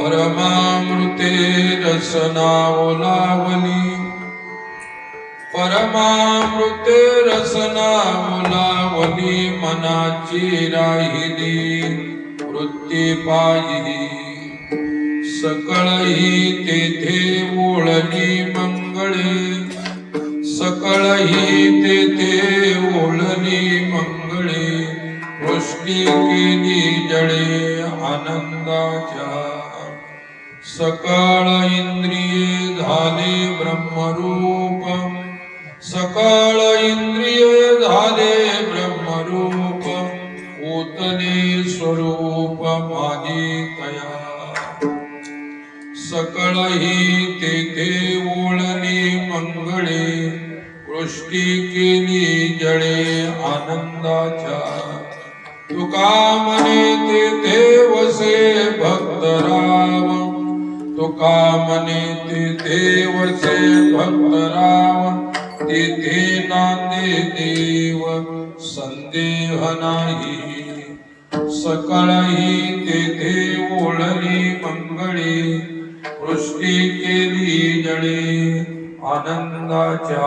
परमामृते रसना ओलावली परमामृते रसना ओलावली मनाची राहिली वृत्ती पायी सकळही तेथे ओळली मंगळे सकळही तेथे ओळली मंगळे वृष्टी केली जळे आनंदाच्या सकळ इंद्रिये झाले ब्रह्मरूप सकळ इंद्रिये झाले ब्रह्मरूप ओतले स्वरूप माझे तया सकळही तेथे ओळली मंगळे वृष्टी केली जळे आनंदाच्या तुका म्हणे तेथे वसे भक्तराम तुका म्हणे तेथे वसे भक्तराम तेथे नांदे देव संदेह नाही सकळही तेथे ओळली मंगळे वृष्टी केली जळे आनंदाच्या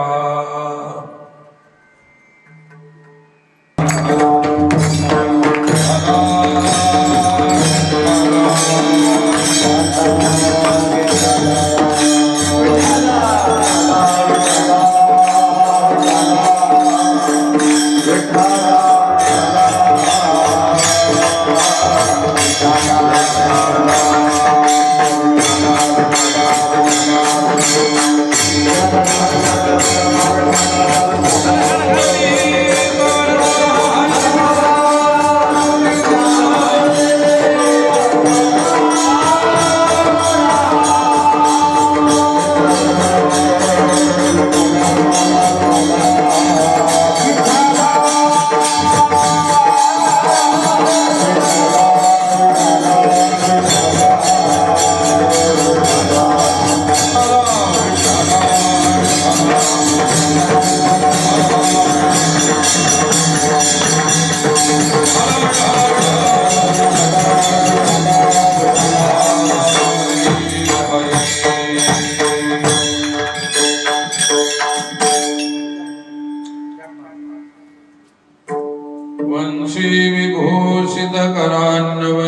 वंशी विभूषित करान्नवनीरदाभा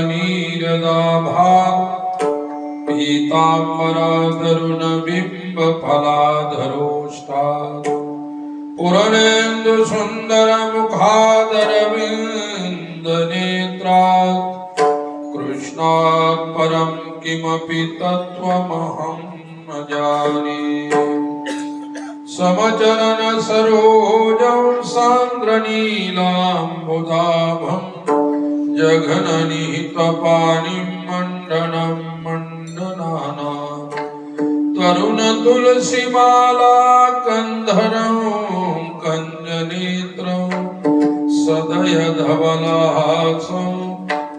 पीतांबराधरुण बिंब फलाधरोष्टा पुरणेन्दु सुंदर मुखादरविंद नेत्रात् कृष्णात् परं किमपि तत्त्वमहं न जाने समचरण सरोजं सान्द्रनीलाम्बुदाभं जघननिहितपाणिं मण्डनं मण्डनाना तरुण तुलसीमाला कंधरं कंजनेत्रं सदय धवलहासं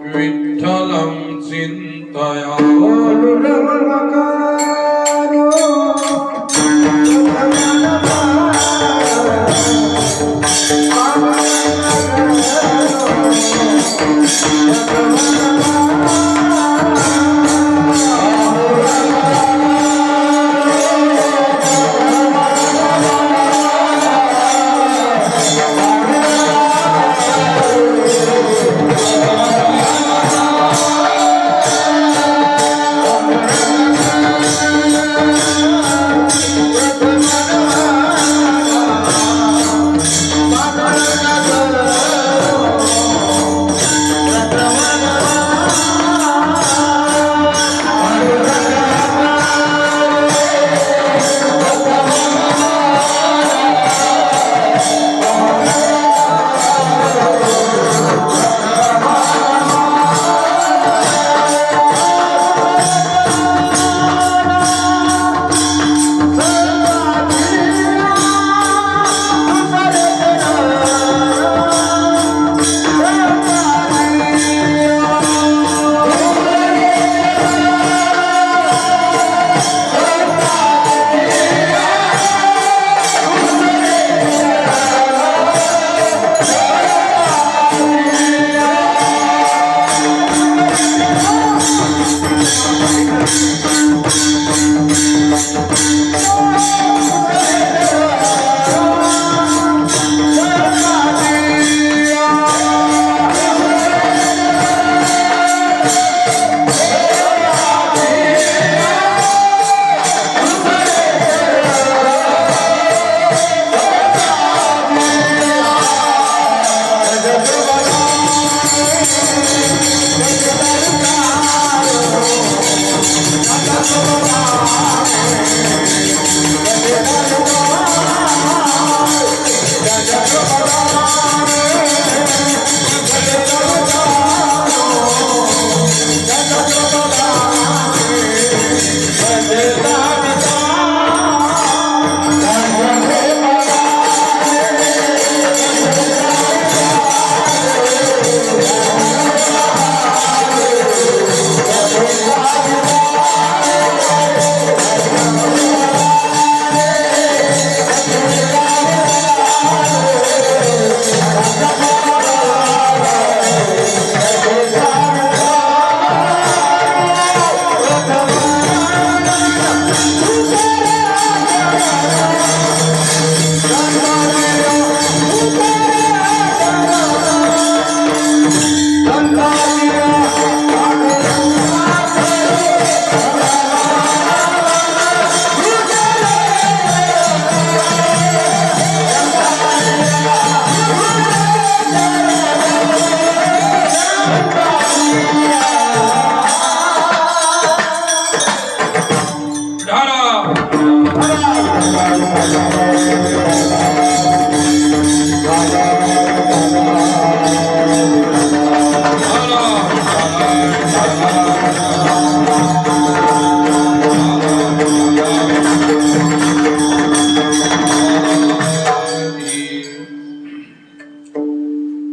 विठ्ठलं चिन्तयामि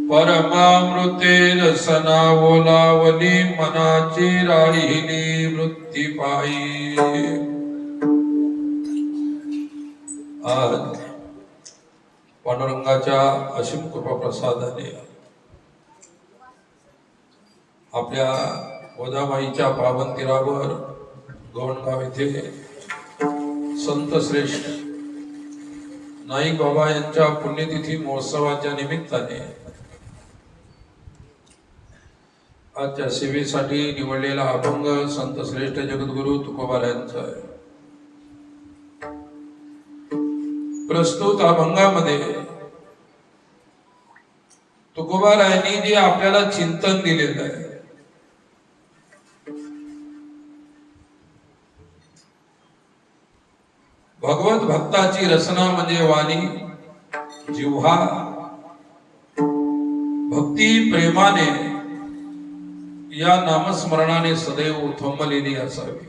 परमामृते रसना ओलावली मनाची राहिली वृत्ती पायी. आज पांडुरंगाच्या असीम कृपा प्रसादाने आपल्या गोदामाईच्या पावन तीरावर गवणगाव येथे संत श्रेष्ठ नाईक बाबा यांच्या पुण्यतिथी महोत्सवाच्या निमित्ताने आजच्या सेवेसाठी निवडलेला अभंग संत श्रेष्ठ जगद्गुरु तुकोबारायांचा आहे. प्रस्तुत अभंगामध्ये तुकोबारायांनी जे आपल्याला चिंतन दिलेलं आहे, भगवत भक्ताची रचना म्हणजे वाणी, जिव्हा भक्ती प्रेमाने या नामस्मरणाने सदैव उथंबलेली असावी.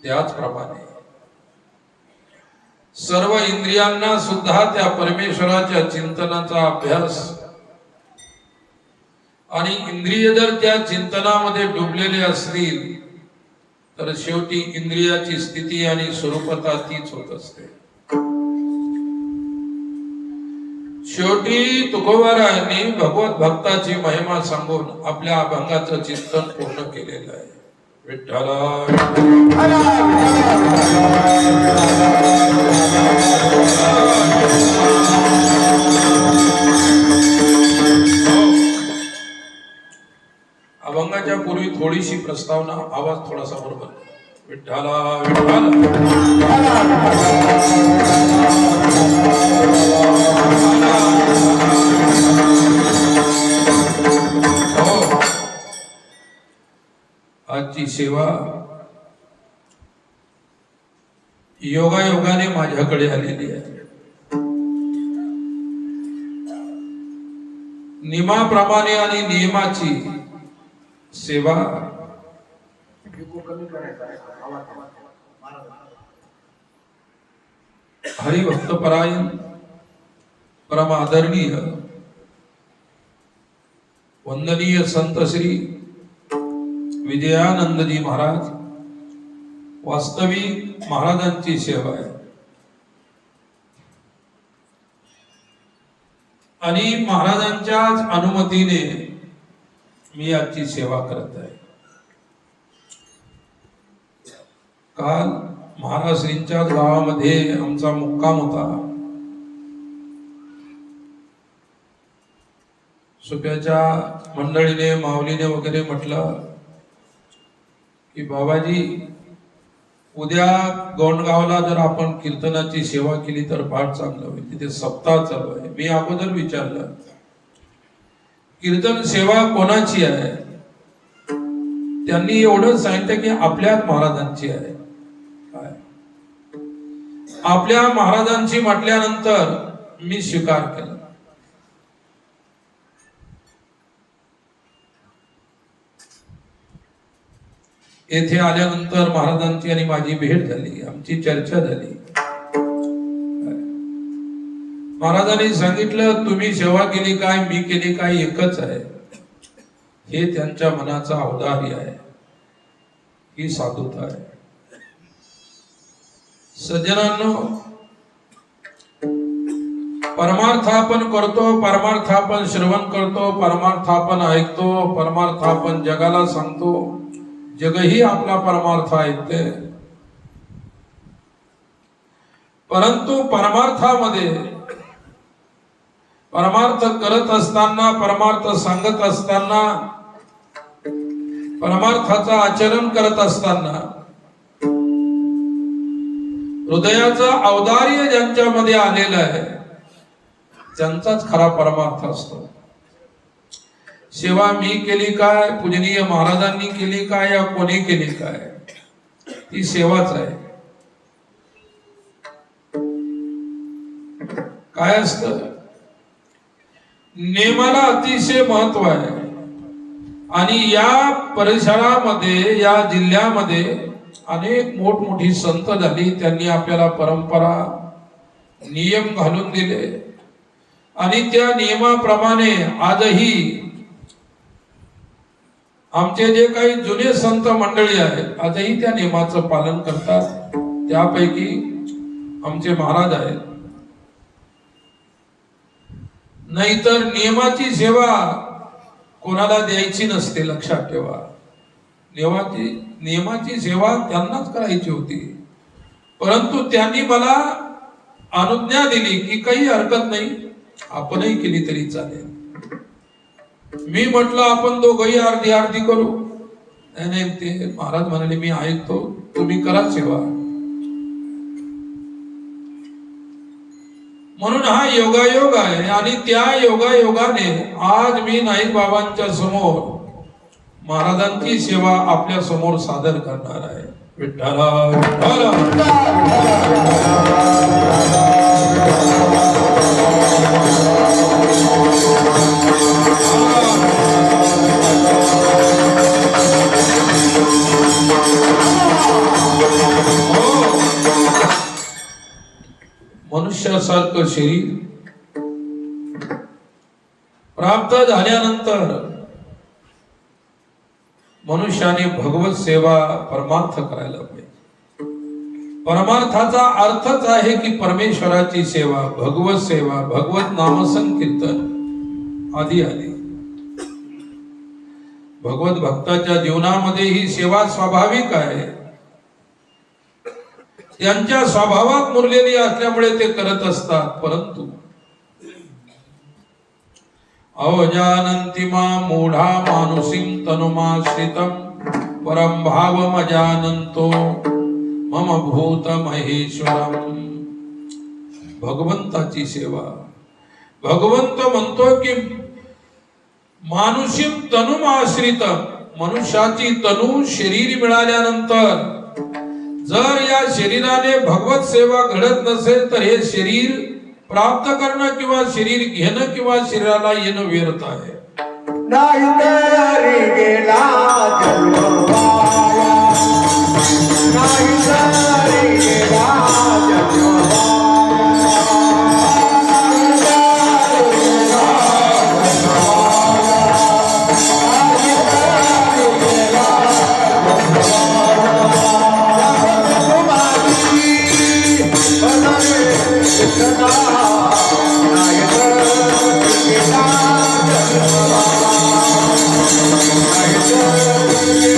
त्याचप्रमाणे सर्व इंद्रियांना सुद्धा त्या परमेश्वराच्या चिंतनाचा अभ्यास आणि इंद्रिय जर त्या चिंतनामध्ये डुबलेले असतील तर शेवटी इंद्रियाची स्थिती आणि स्वरूपता तीच होत असते. शेवटी तुकोबारायांनी भगवत भक्ताची महिमा सांगून आपल्या अभंगाचं चिंतन पूर्ण केलेलं आहे. विठ्ठला अभंगाच्या पूर्वी थोडीशी प्रस्तावना, आवाज थोडासा बरोबर. विठ्ठला आजची सेवा योगायोगाने माझ्याकडे आलेली आहे. नियमाप्रमाणे आणि नियमाची सेवा हरिभक्तपरायण परम आदरणीय वंदनीय संत श्री विजयानंदजी महाराज वास्तविक महाराजांची सेवा आहे आणि महाराजांच्याच अनुमतीने मी आजची सेवा करत आहे. काल महाराष्ट्रींच्या गावामध्ये आमचा मुक्काम होता. सुप्याच्या मंडळीने माऊलीने वगैरे म्हटलं की बाबाजी उद्या गोंडगावला जर आपण कीर्तनाची सेवा केली तर फार चांगलं होईल. तिथे सप्ताह चालू आहे. मी अगोदर विचारलं कीर्तन सेवा कोणाची आहे? त्यांनी एवढं सांगितलं की आपल्या महाराजांची आहे. आपल्या महाराजांची म्हटल्यानंतर मी स्वीकार केला. येथे आल्यानंतर महाराजांची आणि माझी भेट झाली, आमची चर्चा झाली. महाराजांनी सांगितलं तुम्ही सेवा केली काय, मी केली काय, एकच आहे. हे त्यांच्या मनाचा औदार्य आहे, ही साधुता आहे. सज्जनांनो, परमार्थ आपण करतो, परमार्थ आपण श्रवण करतो, परमार्थ आपण ऐकतो, परमार्थ आपण जगाला सांगतो, जगही आपला परमार्थ ऐकते. परंतु परमार्थामध्ये परमार्थ करत असताना, परमार्थ सांगत असताना, परमार्थाचा आचरण करत असताना हृदयाचं औदार्य ज्यांच्यामध्ये आलेलं आहे त्यांचाच खरा परमार्थ असतो. सेवा मी केली काय, पूजनीय महाराजांनी केली काय, या कोणी केली काय, ती सेवाच आहे. काय असतं, नियमाला अतिशय महत्व आहे. आणि या परिसरामध्ये, या जिल्ह्यामध्ये अनेक मोठमोठी संत झाली. त्यांनी आपल्याला परंपरा, नियम घालून दिले आणि त्या नियमाप्रमाणे आजही आमचे जे काही जुने संत मंडळी आहेत आजही त्या नियमाचं पालन करतात. त्यापैकी आमचे महाराज आहेत. नाहीतर नियमाची सेवा कोणाला द्यायची नसते, लक्षात ठेवा. नियमाची सेवा त्यांनाच करायची होती. परंतु त्यांनी मला अनुज्ञा दिली की काही हरकत नाही, आपणही केली तरी चालेल. मी म्हटलं आपण दोघंही अर्धी अर्धी करू. नाही, ते महाराज म्हणाले मी ऐकतो, तुम्ही करा सेवा. म्हणून हा योगायोग आहे. आणि त्या योगायोगाने आज मी नाईक बाबांच्या समोर महाराजांची सेवा आपल्या समोर सादर करणार आहे. विठ्ठला मनुष्यासारखं शरीर प्राप्त झाल्यानंतर मनुष्याने भगवत सेवा, परमार्थ करायला पाहिजे. परमार्थाचा अर्थच आहे की परमेश्वराची सेवा, भगवत सेवा, भगवत नामसंकीर्तन आदी आदी. भगवत भक्ताच्या जीवनामध्ये ही सेवा स्वाभाविक आहे. त्यांच्या स्वभावात मुरलेली असल्यामुळे ते करत असतात. परंतु अवजानन्ति मां मूढा मानुषीं तनुमाश्रितं परं भावमजानन्तो मम भूत महेश्वरम. भगवंताची सेवा. भगवंत म्हणतो की मानुषीं तनुमाश्रित, मनुष्याची तनु शरीर मिळाल्यानंतर जर या शरीराने भगवत सेवा घडत नसेल तर हे शरीर प्राप्त करणं किंवा शरीर घेणं किंवा शरीराला येणं व्यर्थ आहे. Thank you.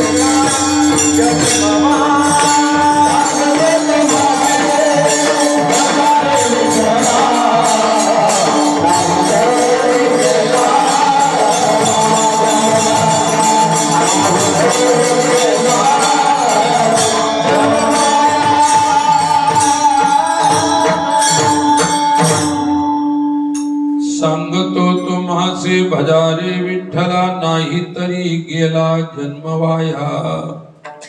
विठ्ठला नाही तरी गेला जन्म वाया.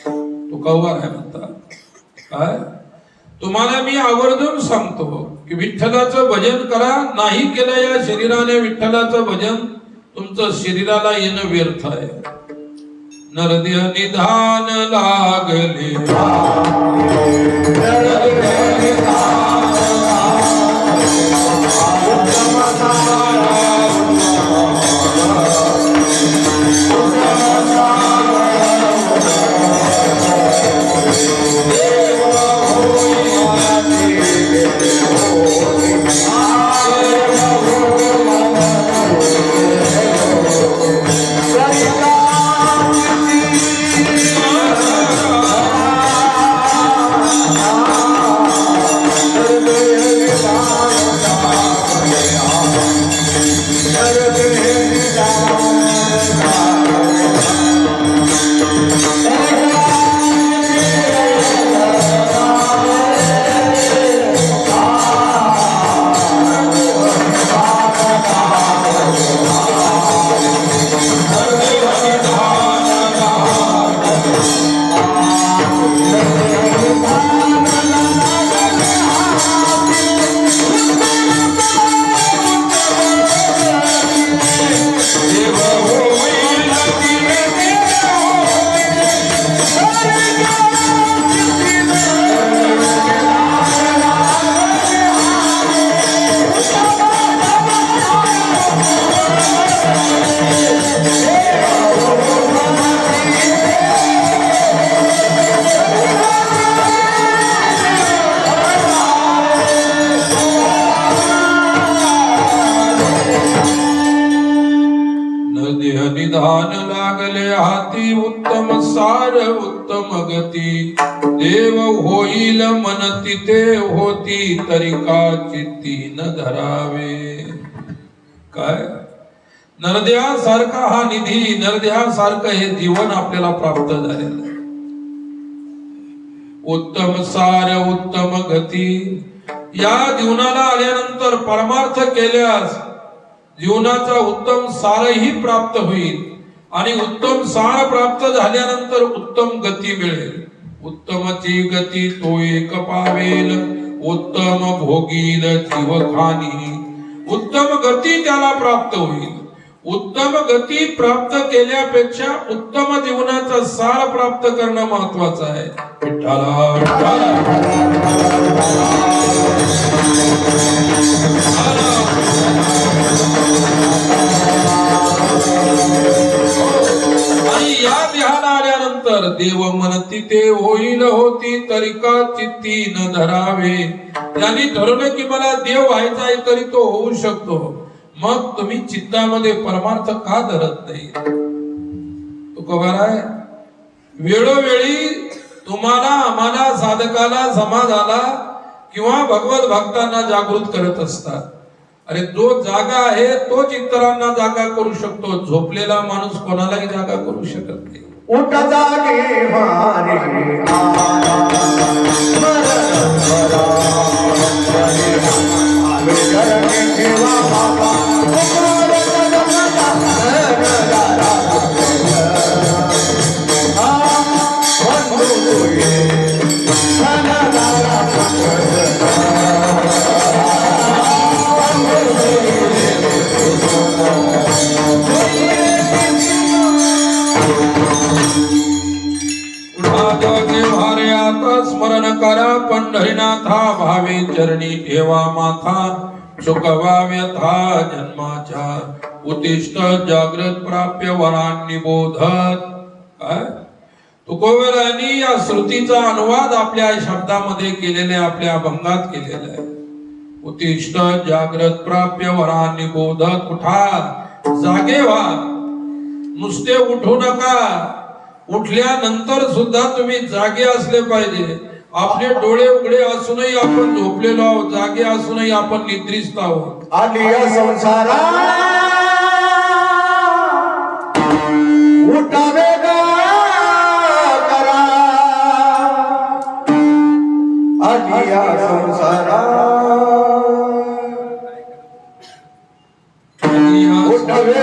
तो कव्वार आहे म्हणतात. काय तुम्हाला मी आवर्जून सांगतो की विठ्ठलाचं भजन करा. नाही केलं या शरीराने विठ्ठलाचं भजन, तुमचं शरीराला येणं व्यर्थ आहे. नरदेह निधान लागले निधान लागले हाती. उत्तम सार उत्तम गती देव होईल मनती ते होती तरी का चित्ती न धरावे. काय नरदेहासारखा हा निधी, नरदेहासारखं हे जीवन आपल्याला प्राप्त झालेलं आहे. उत्तम सार उत्तम गती. या जीवनाला आल्यानंतर परमार्थ केल्यास जीवनाचा उत्तम सारही प्राप्त होईल आणि उत्तम सार प्राप्त झाल्यानंतर उत्तम गती मिळेल. उत्तमची गती तो एक पावेल, उत्तम भोगील जीव खानी. उत्तम गती त्याला प्राप्त होईल. उत्तम गती प्राप्त केल्यापेक्षा उत्तम जीवनाचा सार प्राप्त करणं महत्वाचं आहे. विठ्ठला आणि या देहाला आल्यानंतर देव म्हणती ते होईल होती तरी का चित्ती न धरावे. त्यांनी ठरवलं की मला देव व्हायचा आहे तरी तो होऊ शकतो. मग तुम्ही चित्तामध्ये परमार्थ का धरत नाही? तो खबर आहे वेळोवेळी तुम्हाला आम्हाला साधकाला समाजाला किंवा भगवत भक्तांना जागृत करत असतात. अरे जो जागा आहे तोच इतरांना जागा करू शकतो. झोपलेला माणूस कोणालाही जागा करू शकत नाही. उठ जागे मारे स्मरण करा पंढरीनाथा. भावे चरणी ठेवा माथा. सुखवा व्यथा जन्माच्या. उत्तिष्ठ जागृत प्राप्य वरांनी बोधत. काय तुकोबरायांनी या श्रुतीचा अनुवाद आपल्या शब्दामध्ये केलेले, आपल्या अभंगात केलेला आहे. उत्तिष्ठ जागृत प्राप्य वरांनी बोधत. उठा, जागे व्हा, नुसते उठू नका. उठल्यानंतर सुद्धा तुम्ही जागे असले पाहिजे. आपले डोळे उघडे असूनही आपण झोपलेलो आहोत, जागे असूनही आपण निद्रिस्त आहोत. आलिया संसारा उठावे करा. आलिया संसारा उठावे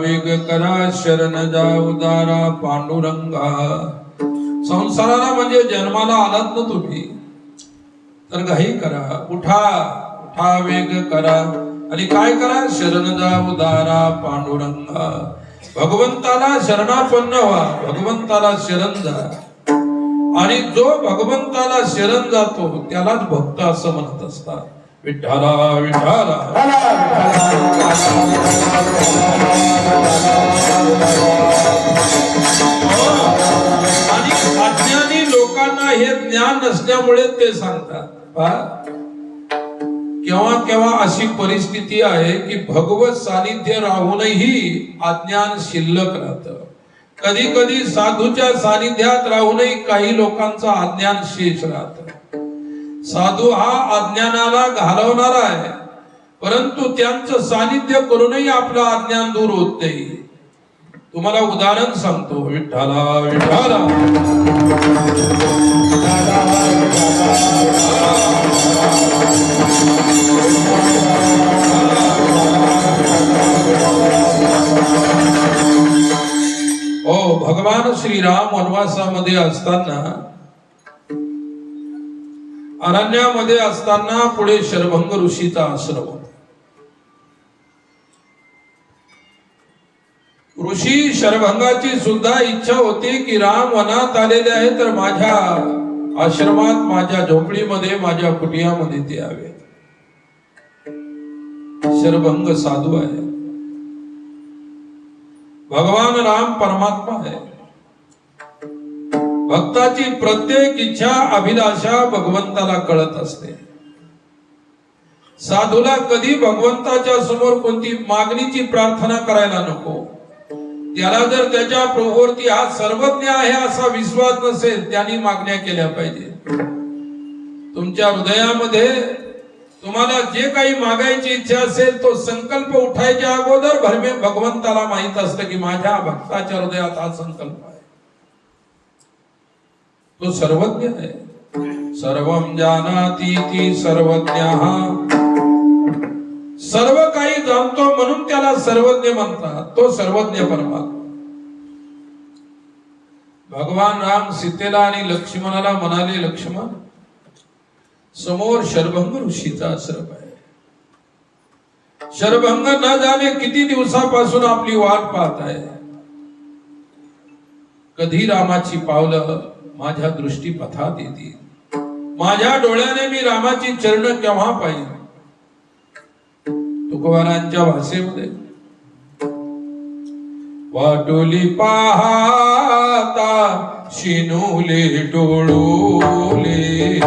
वेग करा शरण जा उदारा पांडुरंगा. संसाराला म्हणजे जन्माला आलात ना तुम्ही तर घाई करा, उठा उठा वेग करा आणि काय करा, शरण जा उदारा पांडुरंगा. भगवंताला शरणापन्न व्हा, भगवंताला शरण जा. आणि जो भगवंताला शरण जातो त्यालाच भक्त असं म्हणत असतात. विठ्ठला विठ्ठला. आणि अज्ञानी लोकांना हे ज्ञान नसल्यामुळे ते सांगतात. केव्हा केव्हा अशी परिस्थिती आहे की भगवत सानिध्य राहूनही अज्ञान शिल्लक राहतं. कधी कधी साधूच्या सानिध्यात राहूनही काही लोकांचं अज्ञान शेष राहतं. साधू हा अज्ञानाला घालवणारा आहे, परंतु त्यांचं सानिध्य करूनही आपलं अज्ञान दूर होत नाही. तुम्हाला उदाहरण सांगतो. विठ्ठला विठ्ठला. ओ भगवान श्रीराम वनवासामध्ये असताना, अरण्यामध्ये असताना पुढे शरभंग ऋषीचा आश्रम होता. ऋषी शरभंगाची सुद्धा इच्छा होती की राम वनात आलेले आहे तर माझ्या आश्रमात, माझ्या झोपडीमध्ये, माझ्या कुटियामध्ये ते यावे. शरभंग साधू आहे, भगवान राम परमात्मा आहे. भक्ताची प्रत्येक इच्छा अभिलाषा भगवंताला कळत असते. साधूला कधी भगवंताच्या समोर कोणती मागणीची प्रार्थना करायला नको. त्याला जर त्याच्या प्रभूवरती हा सर्वज्ञ आहे असा विश्वास नसेल, त्यांनी मागण्या केल्या पाहिजे. तुमच्या हृदयामध्ये तुम्हाला जे काही मागायची इच्छा असेल तो संकल्प उठायच्या अगोदर भगवंताला माहित असतं की माझ्या भक्ताच्या हृदयात हा संकल्प आहे. तो सर्वज्ञ आहे. सर्वं जानाति इति सर्वज्ञः. सर्व काही जाणतो म्हणून त्याला सर्वज्ञ म्हणतात. तो सर्वज्ञ परमात्मा. भगवान राम सीतेला आणि लक्ष्मणाला म्हणाले, लक्ष्मण समोर शरभंग ऋषीचा आश्रम आहे. शरभंग न जाणे किती दिवसापासून आपली वाट पाहत आहे. कधी रामाची पावलं माझ्या दृष्टीपथात येतील. माझ्या डोळ्याने मी रामाची चरण केव्हा पाहिजे. तुकोबारांच्या भाषेमध्ये वाटोली पाहता शिनुले डोळोले.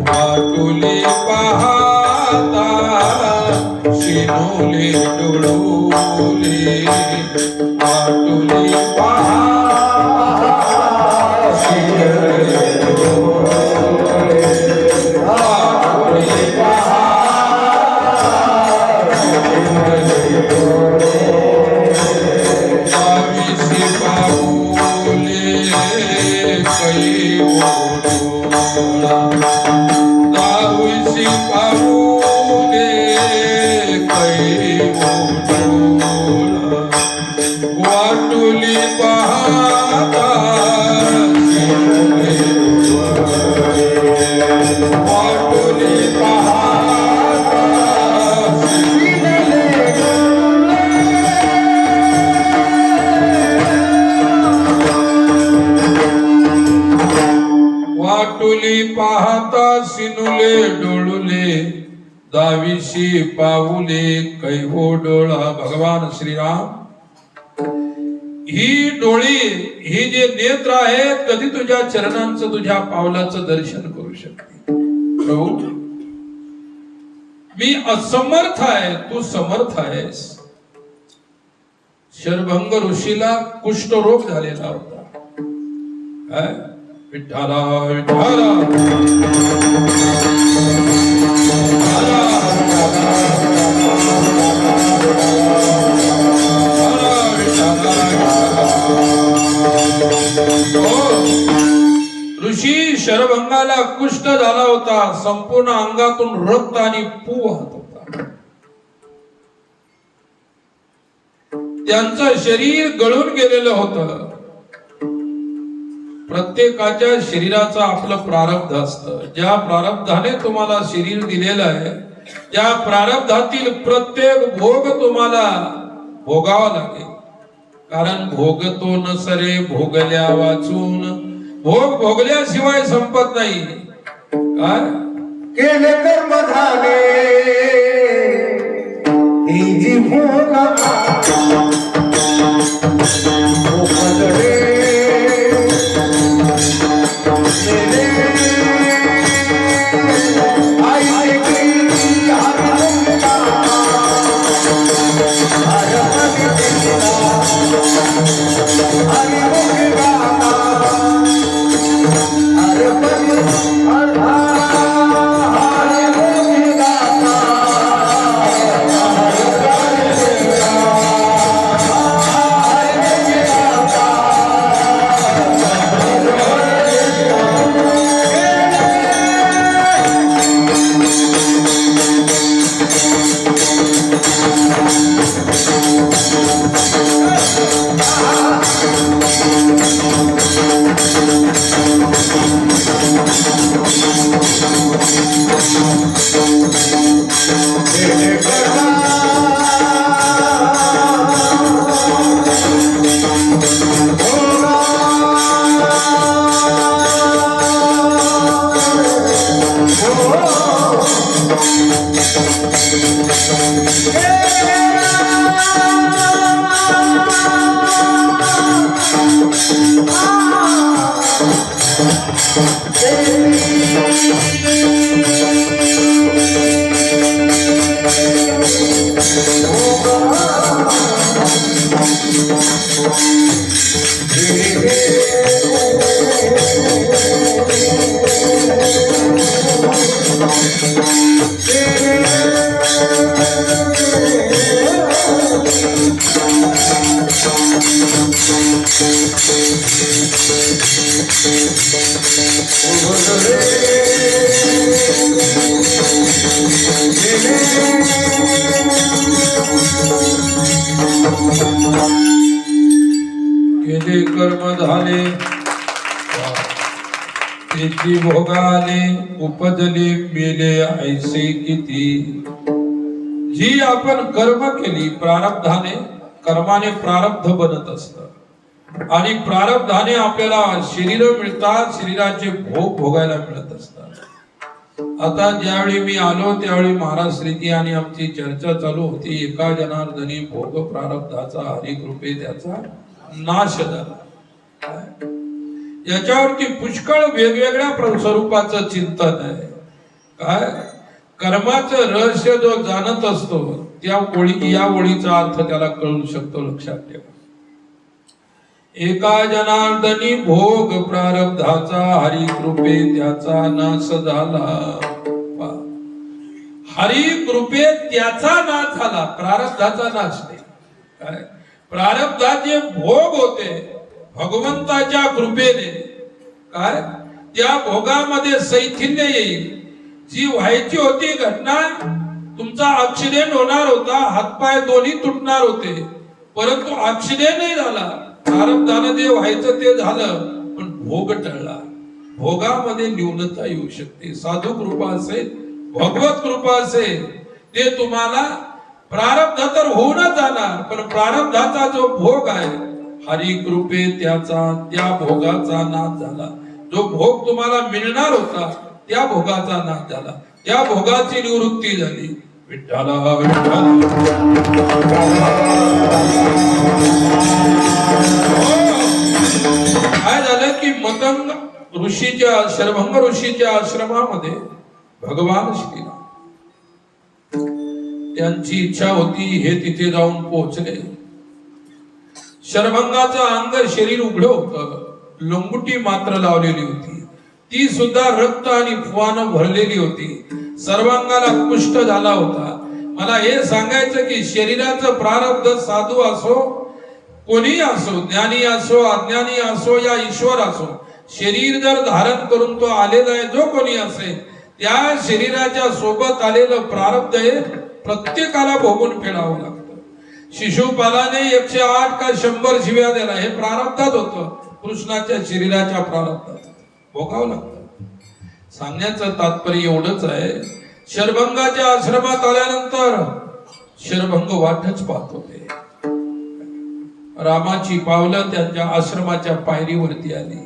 वाटोली पाहता शिनुले डोळोले. वाटोली पाहता शिनुले डोळोले. वाटोली वाटोली पाहता वाटोली पाहता वाटोली पाहता सिनुले डोळुले. दाविशी पाऊले कैवो डोळा. भगवान श्रीराम ही डोळी, ही जे नेत्र आहेत कधी तुझ्या चरणांचं, तुझ्या पावलाचं दर्शन करू शकते. प्रभू मी असमर्थ आहे, तू समर्थ आहेस. शरभंग ऋषीला कुष्ठरोग झालेला होता. विठ्ठला विठ्ठला. ऋषी शरभंगाला कुष्ठ झाला होता. संपूर्ण अंगातून रक्त आणि पू वाहत होता. त्यांचं शरीर गळून गेलेलं होतं. प्रत्येकाच्या शरीराचं आपलं प्रारब्ध असतं. ज्या प्रारब्धाने तुम्हाला शरीर दिलेलं आहे त्या प्रारब्धातील प्रत्येक भोग तुम्हाला भोगावा लागेल. कारण भोगतो न सरे भोगल्या वाचून, भोग भोगल्याशिवाय संपत नाही. काय केले कर्म झाले ही जी भोगा उपजले आई की केले कर्म झाले त्याची भोगाले उपजले मेले ऐसे किती. जी आपण कर्म केली प्रारब्धाने, कर्माने प्रारब्ध बनत असतं आणि प्रारब्धाने आपल्याला शरीर मिळतात, शरीराचे भोग भोगायला मिळत असतात. आता ज्यावेळी मी आलो त्यावेळी महाराज श्रीजी आणि आमची चर्चा चालू होती. एका जनार्दनी भोग प्रारब्धाचा हरी कृपे त्याचा नाश झाला. याच्यावरती पुष्कळ वेगवेगळ्या स्वरूपाचं चिंतन आहे. काय कर्माचं रहस्य जो जाणत असतो त्या या ओळीचा अर्थ त्याला कळू शकतो. लक्षात ठेवा. एका जनार्दनी भोग प्रारब्धाचा हरी कृपे त्याचा नाश झाला. हरी कृपे त्याचा नाश झाला, प्रारब्धाचा नाश नाही. काय प्रारब्धाचे भोग होते भगवंताच्या कृपेने. काय त्या भोगामध्ये शैथिल्य येईल. जी व्हायची होती घटना, तुमचा ऍक्सिडेंट होणार होता, हातपाय दोन्ही तुटणार होते, परंतु ऍक्सिडेंट नाही झाला. प्रारब्धाने जे व्हायचं ते झालं, पण भोग टळला. भोगामध्ये न्यूनता येऊ शकते. साधू कृपा असेल, भगवत कृपा असेल, ते तुम्हाला प्रारब्ध तर होऊनच जाणार, पण प्रारब्धाचा जो भोग आहे हरी कृपे त्याचा त्या भोगाचा नाश झाला. जो भोग तुम्हाला मिळणार होता त्या भोगाचा नाश झाला, त्या भोगाची निवृत्ती झाली. विठ्ठला विठ्ठला. काय झालं की मतंग ऋषीच्या शरभंग ऋषीच्या आश्रमामध्ये भगवान श्रीराम त्यांची इच्छा होती हे तिथे जाऊन पोहोचले. शरभंगाचं अंग शरीर उघड होतं, लंगुटी मात्र लावलेली होती, ती सुद्धा रक्त आणि फुवानं भरलेली होती. सर्वांगाला कुष्ठ झाला होता. मला हे सांगायचं की शरीराचं प्रारब्ध साधू असो, कोणी असो, ज्ञानी असो, अज्ञानी असो या ईश्वर असो, शरीर जर धारण करून तो आलेला आहे, जो कोणी असेल, त्या शरीराच्या सोबत आलेलं प्रारब्ध हे प्रत्येकाला भोगून फेडावं लागतं. शिशुपालाने 108 का 100 शिव्या दिला. हे प्रारब्धात होतं, कृष्णाच्या शरीराच्या प्रारब्धात भोगावं लागतं. सांगण्याचं तात्पर्य एवढंच आहे, शरभंगाच्या आश्रमात आल्यानंतर शरभंग वाटच पाहत होते. रामाची पावलं त्यांच्या आश्रमाच्या पायरीवरती आली.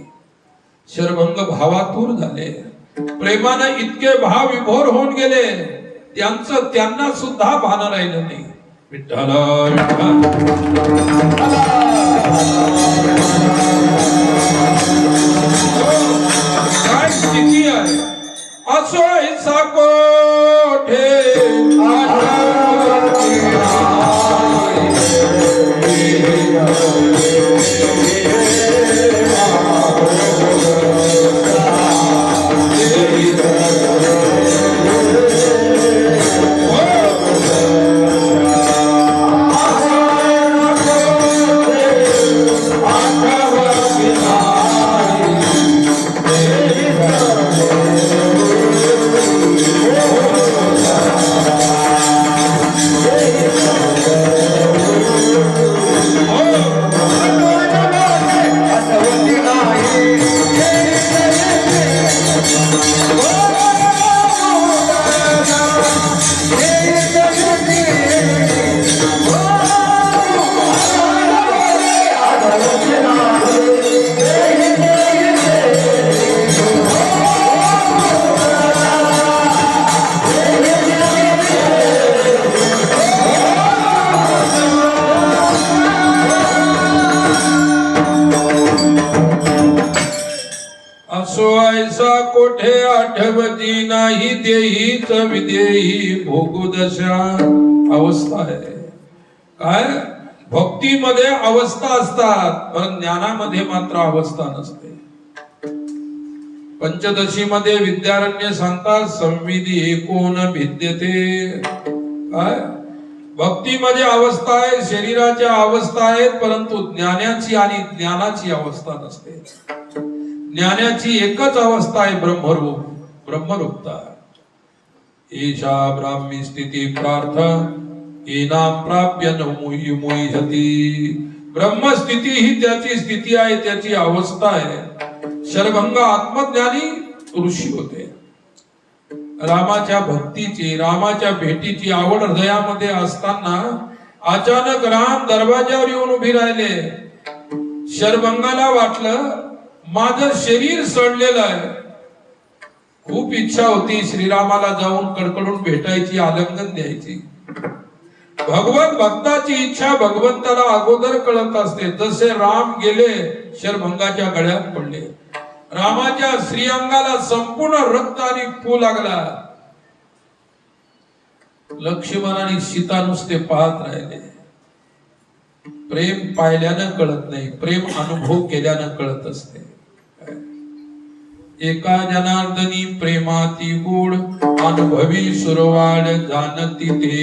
शरभंग भावातूर झाले, प्रेमाने इतके भाव विभोर होऊन गेले, त्यांना सुद्धा भान राहिलं नाही. विठ्ठल काय स्थिती आहे. असो ऐसा कोठे ऐसा कोठे आठवती नाही देहीच विदेही भोगू दशा. अवस्था आहे काय, भक्तीमध्ये अवस्था असतात पण ज्ञानामध्ये मात्र अवस्था नसते. पंचदशी मध्ये विद्यारण्य सांगतात संविधी एकोन भिद्यते. काय भक्तीमध्ये अवस्था आहे, शरीराच्या अवस्था आहेत, परंतु ज्ञानाची आणि ज्ञानाची अवस्था नसते. ज्ञानाची एकच अवस्था आहे, ब्रह्मरूप, ब्रह्मरूपता. ईशा ब्राह्मी स्थिती प्रार्थ एनाम प्राप्य न मुही मुह्यति. ब्रह्मस्थिती ही त्याची स्थिती आहे, त्याची अवस्था आहे. शरभंग आत्मज्ञानी ऋषी होते. रामाच्या भक्तीची, रामाच्या भेटीची आवड हृदयामध्ये असताना अचानक राम दरवाजावर येऊन उभी राहिले. शरभंगाला वाटलं माझं शरीर सडलेलं आहे. खूप इच्छा होती श्रीरामाला जाऊन कडकडून भेटायची, आलिंगन द्यायची. भगवत भक्ताची इच्छा भगवंताला अगोदर कळत असते. जसे राम गेले, शरभंगाच्या गळ्यात पडले. रामाच्या श्रीअंगाला संपूर्ण रक्त आणि पू लागला. लक्ष्मण आणि सीता नुसते पाहत राहिले. प्रेम पाहिल्यानं कळत नाही, प्रेम अनुभव केल्यानं कळत असते. एका जनार्दनी प्रेमाती गोड अनुभवी सुरवाड जाणती ते.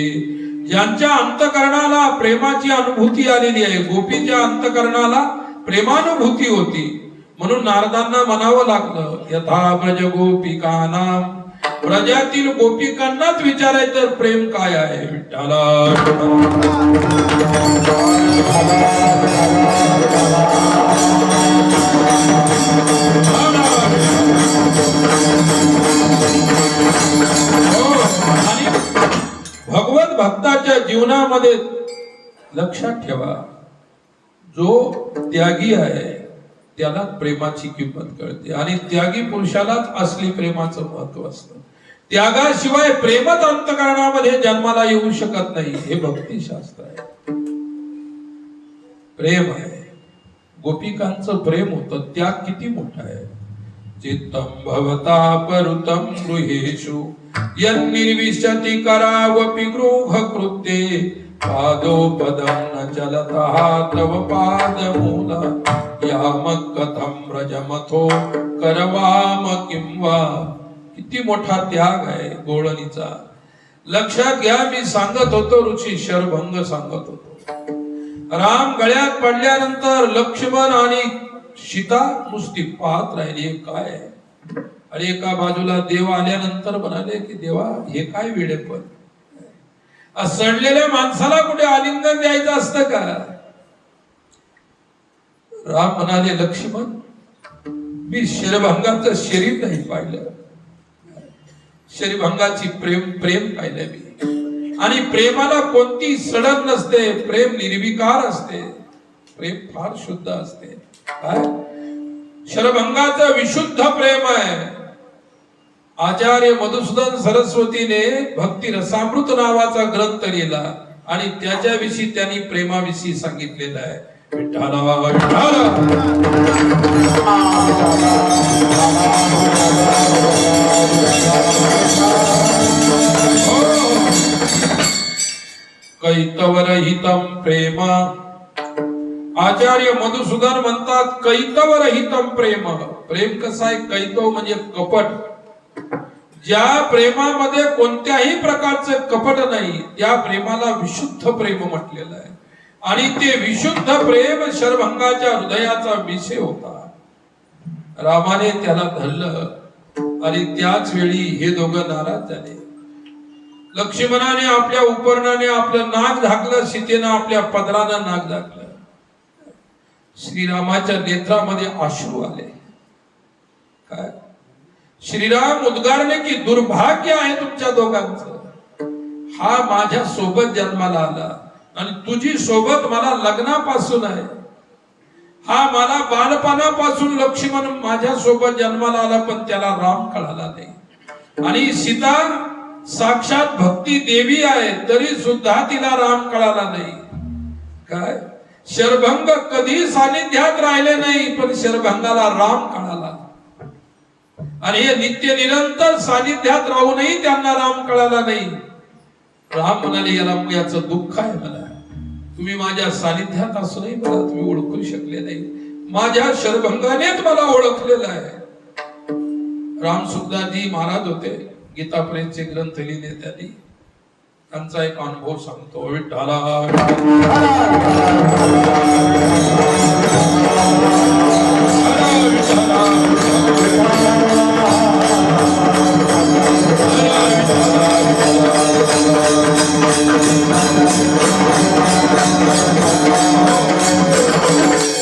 ज्यांच्या अंतकरणाला प्रेमाची अनुभूती आलेली आहे, गोपीच्या अंतकरणाला प्रेमानुभूती होती, म्हणून नारदांना म्हणावं लागलं यथा ब्रज गोपिकानाम. ब्रजातील गोपिकांनाच विचारायचं प्रेम काय आहे. विठ्ठला भगवत भक्ताच्या जीवनामध्ये लक्षात ठेवा, जो त्यागी आहे त्याला प्रेमाची किंमत कळते आणि त्यागी पुरुषालाच असली प्रेमाचं महत्व असतं. त्यागाशिवाय प्रेमच अंतकरणामध्ये जन्माला येऊ शकत नाही. हे भक्तिशास्त्र आहे. प्रेम आहे, गोपिकांचं प्रेम होतं. त्याग किती मोठा आहे. चित्तम भवता परुतम गृहेषु यन्निर्विशति करावपि गृह कृत्ये पादोपदं न चलतः तव पादमूला यामक कथम व्रजमथो करवाम किं वा. किती मोठा त्याग आहे गोळणीचा. लक्षात घ्या, मी सांगत होतो, ऋषी शरभंग सांगत होतो. राम गळ्यात पडल्यानंतर लक्ष्मण आणि सीता नुसती पाहत राहिली, काय आहे. आणि एका बाजूला देव आल्यानंतर म्हणाले की देवा हे काय वेडेपण. सडलेल्या माणसाला कुठे आलिंगन द्यायचं असतं का? राम म्हणाले, लक्ष्मण, मी शरभंगाचं शरीर नाही पाहिलं, शरभंगाची प्रेम पाहिलं मी. आणि प्रेमाला कोणती सडक नसते, प्रेम निर्विकार असते, प्रेम फार शुद्ध असते. काय शरभंगाचं विशुद्ध प्रेम आहे. आचार्य मधुसूदन सरस्वतीने भक्ती रसामृत नावाचा ग्रंथ लिहिला आणि त्याच्याविषयी त्यांनी प्रेमाविषयी सांगितलेलं आहे. विठ्ठला विठ्ठला कैतवरहितम प्रेम. आचार्य मधुसूदन म्हणतात, कैतवरहितम प्रेम. प्रेम कसं आहे? कैतव म्हणजे कपट. ज्या प्रेमामध्ये कोणत्याही प्रकारचे कपट नाही त्या प्रेमाला विशुद्ध प्रेम म्हटलेलं आहे. आणि ते विशुद्ध प्रेम शरभंगाच्या हृदयाचा विषय होता. रामाने त्याला धरलं आणि त्याच वेळी हे दोघं नाराज झाले. लक्ष्मणाने आपल्या उपरणाने आपलं नाक झाकलं, सीतेनं आपल्या पदरानं नाक झाकलं. श्रीरामाच्या नेत्रामध्ये अश्रू आले. काय श्रीराम उद्गारले की दुर्भाग्य आहे तुमच्या दोघांचं. हा माझ्या सोबत जन्माला आला आणि तुझी सोबत मला लग्नापासून आहे. हा मला बालपणापासून लक्ष्मण माझ्या सोबत जन्माला आला, पण त्याला राम कळाला नाही. आणि सीता साक्षात भक्ती देवी आहे, तरी सुद्धा तिला राम कळाला नाही. काय शरभंग कधी सानिध्यात राहिले नाही, पण शरभंगाला राम कळाला. आणि हे नित्य निरंतर सानिध्यात राहूनही त्यांना राम कळाला नाही. राम म्हणाले, याचं दुःख आहे मला. तुम्ही माझ्या सानिध्यात असूनही मला तुम्ही ओळखू शकले नाही. माझ्या शरभंगानेच मला ओळखलेलं आहे. रामसुखदासजी महाराज होते, गीता प्रेमचे ग्रंथ लिहिले त्यांनी. त्यांचा एक अनुभव सांगतो. विठ्ठला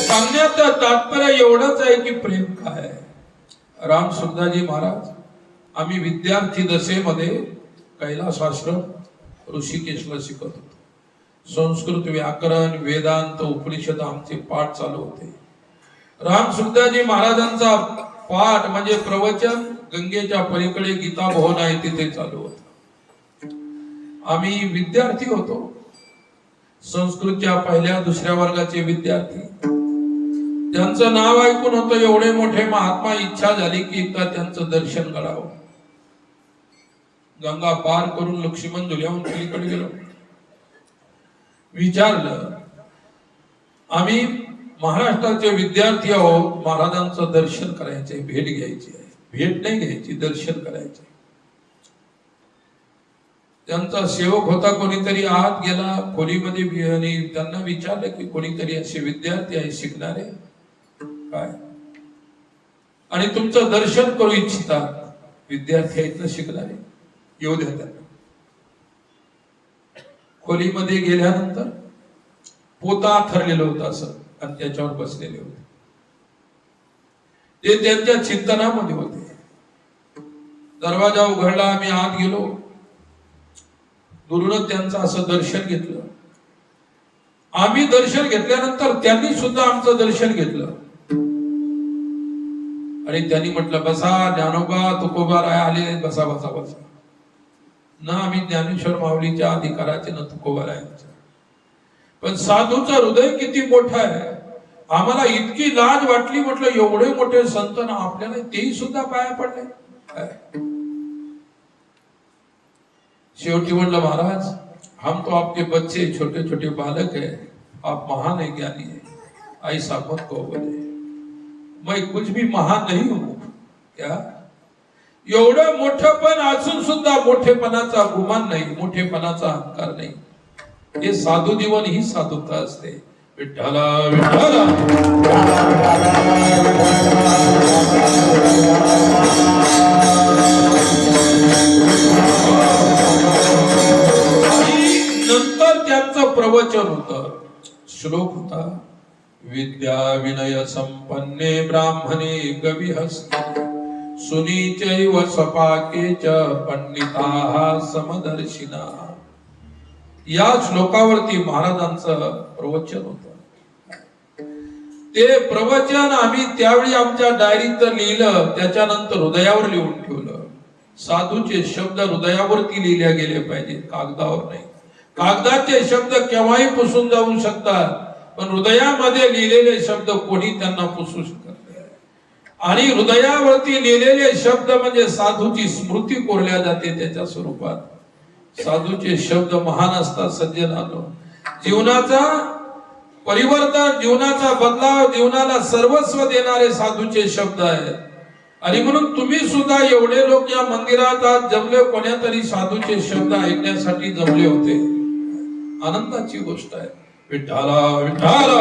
सांगण्याचं तात्पर्य एवढंच आहे की प्रेम काय. राम सुखदाजी महाराज, आम्ही विद्यार्थी दशेमध्ये कैलास आश्रम ऋषिकेशला शिकत होतो. संस्कृत, व्याकरण, वेदांत, उपनिषद आमचे पाठ चालू होते. राम सुखदाजी महाराजांचा पाठ म्हणजे प्रवचन गंगेच्या पलीकडे गीता भवन आहे तिथे चालू होत. आम्ही विद्यार्थी होतो, संस्कृतच्या पहिल्या दुसऱ्या वर्गाचे विद्यार्थी. त्यांचं नाव ऐकून होतं एवढे मोठे महात्मा, इच्छा झाली की एकदा त्यांचं दर्शन करावं. गंगा पार करून लक्ष्मण झुल्याहून पलीकडे गेलो. विचारलं, आम्ही महाराष्ट्राचे विद्यार्थी आहोत, महाराजांचं दर्शन करायचंय, भेट घ्यायची आहे. भेट नाही घ्यायची, दर्शन करायचे. त्यांचा सेवक होता, कोणीतरी आत गेला खोलीमध्ये आणि त्यांना विचारलं की कोणीतरी असे विद्यार्थी आहे शिकणारे काय, आणि तुमचं दर्शन करू इच्छितात. विद्यार्थी आहेत ना शिकणारे, येऊ द्या त्यांना. खोलीमध्ये गेल्यानंतर पोता थरलेलं होतं असं आणि त्याच्यावर बसलेले होते. ते त्यांच्या चिंतनामध्ये होते. दरवाजा उघडला, आम्ही आत गेलो. दुरूनच त्यांचं असं दर्शन घेतलं. आम्ही दर्शन घेतल्यानंतर त्यांनी सुद्धा आमचं दर्शन घेतलं आणि त्यांनी म्हटलं, बसा ज्ञानोबा तुकोबा राय आले, बसा बसा बसा. ना आम्ही ज्ञानेश्वर माऊलीच्या अधिकाराचे न तुकोबा रायांच्या. पण साधूचं हृदय किती मोठं आहे. आम्हाला इतकी लाज वाटली, म्हटलं एवढे मोठे संत ना आपल्याला तेही सुद्धा पाया पडले. शेवटी म्हणलं, महाराज हम तो आपके बच्चे छोटे छोटे बालक है, आप महान है, ज्ञानी है, ऐसा मत को बोले. मैं कुछ भी महान नहीं हूं. क्या एवढं मोठं पण असून सुद्धा मोठेपणाचा गुमान नाही, मोठेपणाचा अहंकार नाही. हे साधू जीवन ही साधुता असते. विठ्ठला विठ्ठला प्रवचन होतं. श्लोक होता, विद्या विनय संपन्ने ब्राह्मणे गविहस्ते सुनीचैव स्वपाके च पंडिताः समदर्शिना. या श्लोकावरती महाराजांचं प्रवचन होतं. ते प्रवचन आम्ही त्यावेळी आमच्या डायरीत लिहिलं, त्याच्यानंतर हृदयावर लिहून ठेवलं. साधूचे शब्द हृदयावरती लिहिले गेले पाहिजे, कागदावर नाही. कागदाचे शब्द केव्हाही पुसून जाऊ शकतात, पण हृदयामध्ये लिहिलेले शब्द कोणी त्यांना पुसू शकत नाही. आणि हृदयावरती लिहिलेले शब्द म्हणजे साधूची स्मृती कोरल्या जाते त्याच्या स्वरूपात. साधूचे शब्द महान असतात सज्जनांनो. जीवनाचा परिवर्तन, जीवनाचा बदलाव, जीवनाला सर्वस्व देणारे साधूचे शब्द आहेत. आणि म्हणून तुम्ही सुद्धा एवढे लोक या मंदिरात आज जमले, कोण्या तरी साधूचे शब्द ऐकण्यासाठी जमले होते. आनंदाची गोष्ट आहे. विठ्ठला विठ्ठला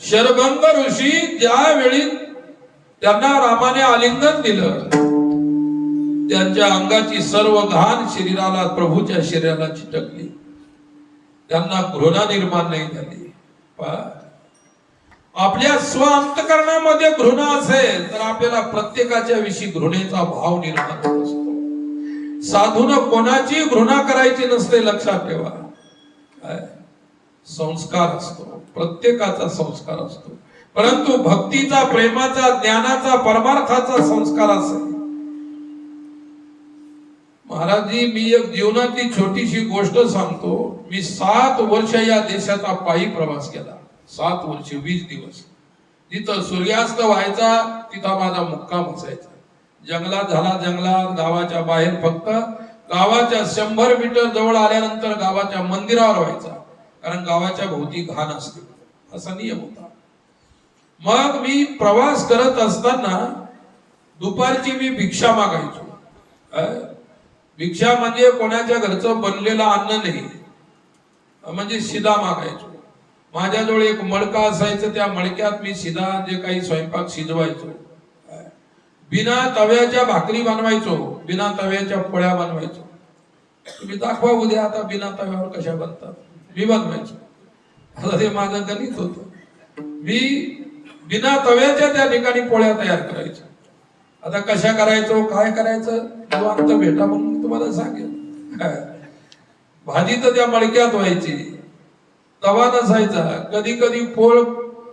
शरभंग ऋषी ज्यावेळी त्यांना रामाने आलिंगन दिलं, त्यांच्या अंगाची सर्व घाण शरीराला, प्रभूच्या शरीराला चिटकली. त्यांना घृणा निर्माण नाही झाली. आपल्या स्व अंतकरणामध्ये घृणा असेल तर आपल्याला प्रत्येकाच्या विषयी घृणेचा भाव निर्माण होत असतो. साधून कोणाची घृणा करायची नसते, लक्षात ठेवा. संस्कार असतो, प्रत्येकाचा संस्कार असतो. परंतु भक्तीचा, प्रेमाचा, ज्ञानाचा, परमार्थाचा संस्कार असेल. महाराजजी, मी एक जीवनातली छोटीशी गोष्ट सांगतो. मी 7 वर्ष या देशाचा पायी प्रवास केला. 7 वर्ष 20 दिवस. जिथं सूर्यास्त व्हायचा तिथं माझा मुक्काम असायचा. जंगलात झाला जंगलात, गावाच्या बाहेर, फक्त गावाच्या 100 मीटर जवळ आल्यानंतर गावाच्या मंदिरावर व्हायचा, कारण गावाच्या भोवती घाण असते, असा नियम होता. मग मी प्रवास करत असताना दुपारची मी भिक्षा मागायचो. भिक्षा म्हणजे कोणाच्या घरचं बनलेलं अन्न नाही, म्हणजे शिदा मागायचो. माझ्याजवळ एक मडका असायचं, त्या मडक्यात मी शिदा जे काही स्वयंपाक शिजवायचो. बिना तव्याच्या भाकरी बनवायचो, बिना तव्याच्या पोळ्या बनवायचो. तुम्ही दाखवा उद्या आता बिना तव्यावर कशा बनतात. मी बनवायचो. आता ते माझं गणित होतं. मी बिना तव्याच्या त्या ठिकाणी पोळ्या तयार करायचो. आता कशा करायचो, काय करायचं, निवांत भेटा म्हणून तुम्हाला सांगेल. भाजी तर त्या मडक्यात व्हायची, तवा नसायचा. कधी कधी पोळ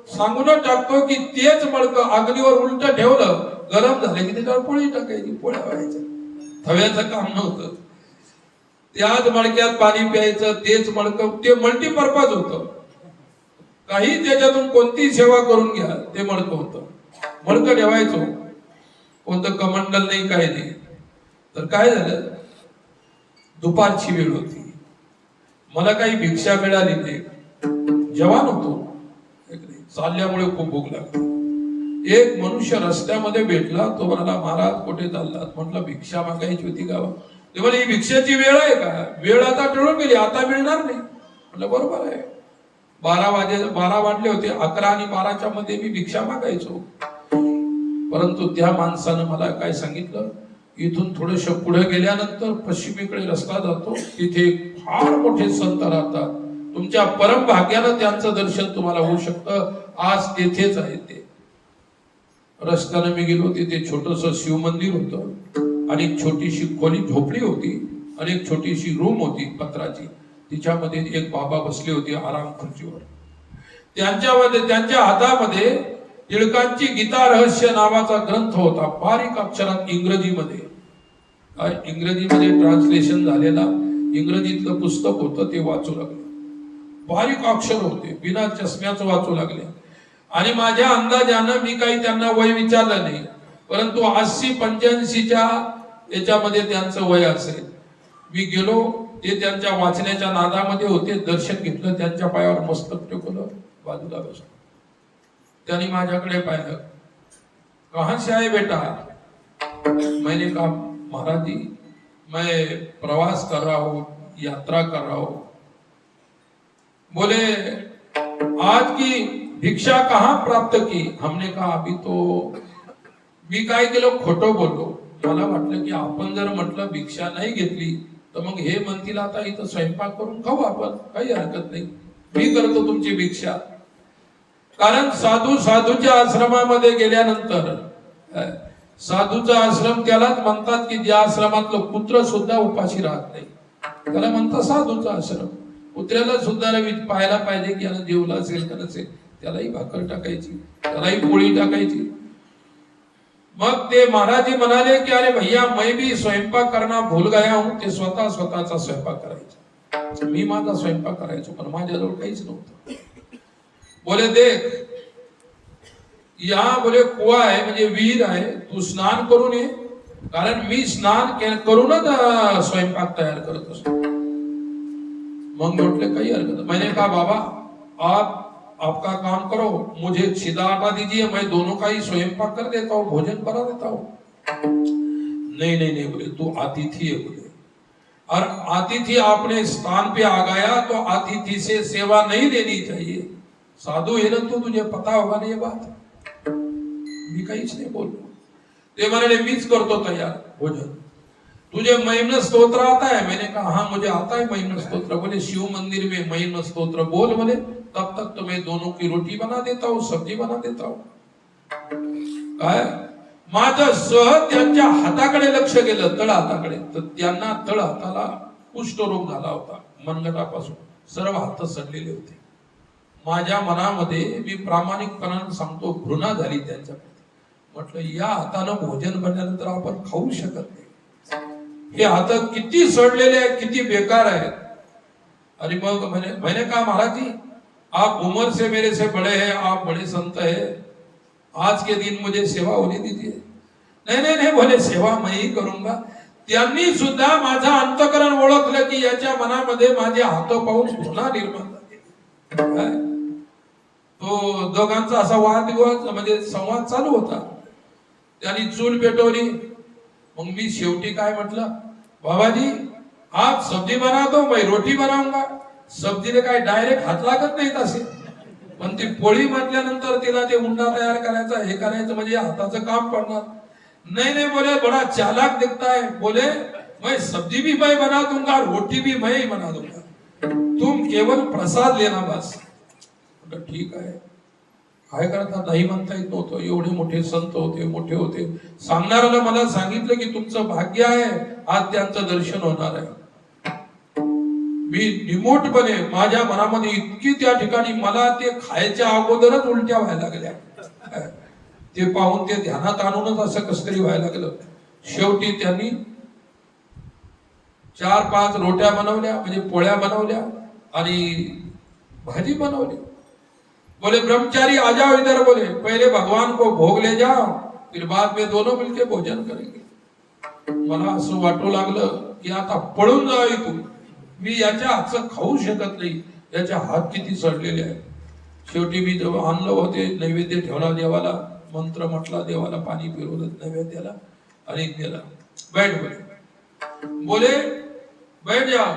सांगूनच टाकतो की तेच मडकं अग्नीवर उलट ठेवलं, गरम झाले की त्याच्यावर पोळी टाकायची, पोळ्या व्हायच्या. तव्याचं काम नव्हतं. त्याच मडक्यात पाणी प्यायचं, तेच मडकं. ते मल्टीपर्पज होतं. काही त्याच्यातून कोणती सेवा करून घ्या, ते मडकं होतं. मडकं ठेवायचो, कोणतं कमंडल नाही, काय नाही. तर काय झालं, दुपारची वेळ होती, मला काही भिक्षा मिळाली नाही. जवान होतो, चालल्यामुळे खूप भूक लागली. एक मनुष्य रस्त्यामध्ये भेटला. तो म्हणाला, महाराज कुठे चाललात? म्हटलं भिक्षा मागायची होती गावात. ते म्हणे, ही भिक्षाची वेळ आहे का? वेळ आता टळून गेली, आता मिळणार नाही. म्हटलं बरोबर आहे. 12 वाजले होते. 11 आणि 12च्या मध्ये मी भिक्षा मागायचो. परंतु त्या माणसानं मला काय सांगितलं, इथून थोडस पुढे गेल्यानंतर पश्चिमेकडे रस्ता जातो, तिथे फार मोठे संत राहतात. तुमच्या परम भाग्यानं त्यांचं दर्शन तुम्हाला होऊ शकतं. आज तेथेच आहे ते. रस्त्याने मी गेलो, तिथे छोटस शिव मंदिर होतं आणि एक छोटीशी खोली झोपडी होती आणि एक छोटीशी रूम होती पत्राची. तिच्यामध्ये एक बाबा बसले होते आराम खुर्चीवर. त्यांच्या हातामध्ये टिळकांची गीता रहस्य नावाचा ग्रंथ होता, बारीक अक्षरात इंग्रजीमध्ये. इंग्रजीमध्ये ट्रान्सलेशन झालेला इंग्रजीतलं पुस्तक होतं, ते वाचू लागले. बारीक अक्षर होते, बिना चष्म्याचं वाचू लागले. आणि माझ्या अंदाजानं, मी काही त्यांना वय विचारलं नाही, परंतु 80-85च्या याच्यामध्ये त्यांचं वय असेल. मी गेलो, ते त्यांच्या वाचण्याच्या नादामध्ये होते. दर्शन घेतलं, त्यांच्या पायावर मस्तक टेकवलं, बाजूला बसलो. त्यांनी माझ्याकडे पाहिलं. कहां से आए बेटा? मैंने कहा, महाराज जी मैं प्रवास कर रहा हूँ, यात्रा कर रहा हूँ. बोले आज की भिक्षा कहाँ प्राप्त की? हमने कहा अभी तो मी काय केलं, खोटं बोललो. मला वाटलं की आपण जर म्हटलं भिक्षा नाही घेतली तर मग हे म्हणतील आता इथं स्वयंपाक करून खाऊ आपण, काही हरकत नाही, मी करतो तुमची भिक्षा. कारण साधूच्या आश्रमामध्ये गेल्यानंतर साधूचा आश्रम त्यालाच म्हणतात की ज्या आश्रमातलं कुत्र सुद्धा उपाशी राहत नाही, त्याला म्हणतात साधूचा आश्रम. कुत्र्याला सुद्धा पाहायला पाहिजे की यानं जेवलं असेल का नसेल, त्यालाही भाकर टाकायची, त्यालाही पोळी टाकायची. मग ते महाराज म्हणाले की अरे भैया मैं भी स्वयंपाक करना भूल गया हूं. ते स्वतःचा स्वयंपाक करायचे, मी माझा स्वयंपाक करायचो, पण माझ्याजवळ काहीच नव्हतं. बोले देख यहाँ बोले कुआ आहे म्हणजे विहीर आहे, तू स्नान करून ये, कारण मी स्नान करूनच स्वयंपाक तयार करत असतो. मग म्हटले काही हरकत नाही. मैंने कहा बाबा आप आपका काम करो, मुझे सीधा आटा दीजिए, मैं दोनों का ही स्वयंपाक कर देता हूँ, भोजन करा देता हूँ. नहीं नहीं नहीं बोले, तू अतिथि है बोले, और अतिथि आपने स्थान पे आ गया तो अतिथि से सेवा नहीं लेनी चाहिए. साधू है ना तू, तुझे पता होगा ना ये बात. मी काहीच नाही बोललो. ते म्हणाले मीच करतो तयार भोजन. तुझे महिम्न स्तोत्र आता है? मैंने कहा हाँ मुझे आता है महिम्न स्तोत्र. बोले शिव मंदिर में महिम्न स्तोत्र बोल, बोले तब तक तो मैं दोनों की रोटी बना देता हूँ, सब्जी बना देता हूँ. काय माझं सहज त्यांच्या हाताकडे लक्ष गेलं, तळ हाताकडे, तर त्यांना तळ हाताला कुष्ठरोग झाला होता. मनगटापासून सर्व हात सडलेले होते. माझ्या मनामध्ये मी प्रामाणिकपणाने सांगतो घृणा झाली त्यांच्याकडे. म्हटलं या हातानं भोजन बनल्यानंतर आपण खाऊ शकत नाही, हे हात किती सडलेले आहेत, किती बेकार आहेत. आणि मग मैंने कहा महाराज जी आप उम्र से मेरे से बड़े हैं, आप बड़े संत हैं, आज के दिन मुझे सेवा होने दीजिए. नहीं नहीं नहीं बोले सेवा मैं ही करूंगा. त्यांनी सुद्धा माझा अंतकरण ओळखलं की याच्या मनामध्ये माझे हात पाहून घृणा निर्माण झाली. तो दोघांचा असा वादविवाद म्हणजे संवाद चालू होता. त्यांनी चूल पेटवली. मग मी शेवटी काय म्हटलं, बाबाजी आप सब्जी बना दो मैं रोटी बनाऊंगा. सब्जीने काय डायरेक्ट हात लागत नाहीत असे, पण ती पोळी म्हटल्यानंतर तिला ते उंडा तयार करायचा, हे करायचं, म्हणजे हाताचं काम पडणार. नहीं नहीं बोले बड़ा चालाक दिखता है. बोले मैं सब्जी भी मैं बना दूंगा, रोटी भी मैं ही बना दूंगा, तुम केवल प्रसाद लेना बस. ठीक आहे. काय करता, नाही म्हणता येत नव्हतं. एवढे मोठे संत होते, मोठे होते. सांगणाऱ्याला मला सांगितलं की तुमचं भाग्य आहे, आज त्यांचं दर्शन होणार आहे. मी निमूटपणे माझ्या मनामध्ये इतकी त्या ठिकाणी मला ते खायच्या अगोदरच उलट्या व्हायला लागल्या. ते पाहून ते ध्यानात आणूनच असं कसं तरी व्हायला लागलं. शेवटी त्यांनी 4-5 रोट्या बनवल्या, म्हणजे पोळ्या बनवल्या आणि भाजी बनवली. बोले ब्रह्मचारी आ जाओ इधर. बोले पहले भगवान को भोग ले जाओ, फिर बाद में दोनों मिलके भोजन करेंगे. मला असं वाटू लागलं की आता पळून जावं इथून, मी याच्या हातचं खाऊ शकत नाही, याचे हात किती सडलेले आहेत. शेवटी मी जेव्हा आणलं होते, नैवेद्य ठेवला देवाला, मंत्र म्हटला, देवाला पाणी फिरवलं नैवेद्याला आणि गेला. बैठ बोले बैठ जाओ.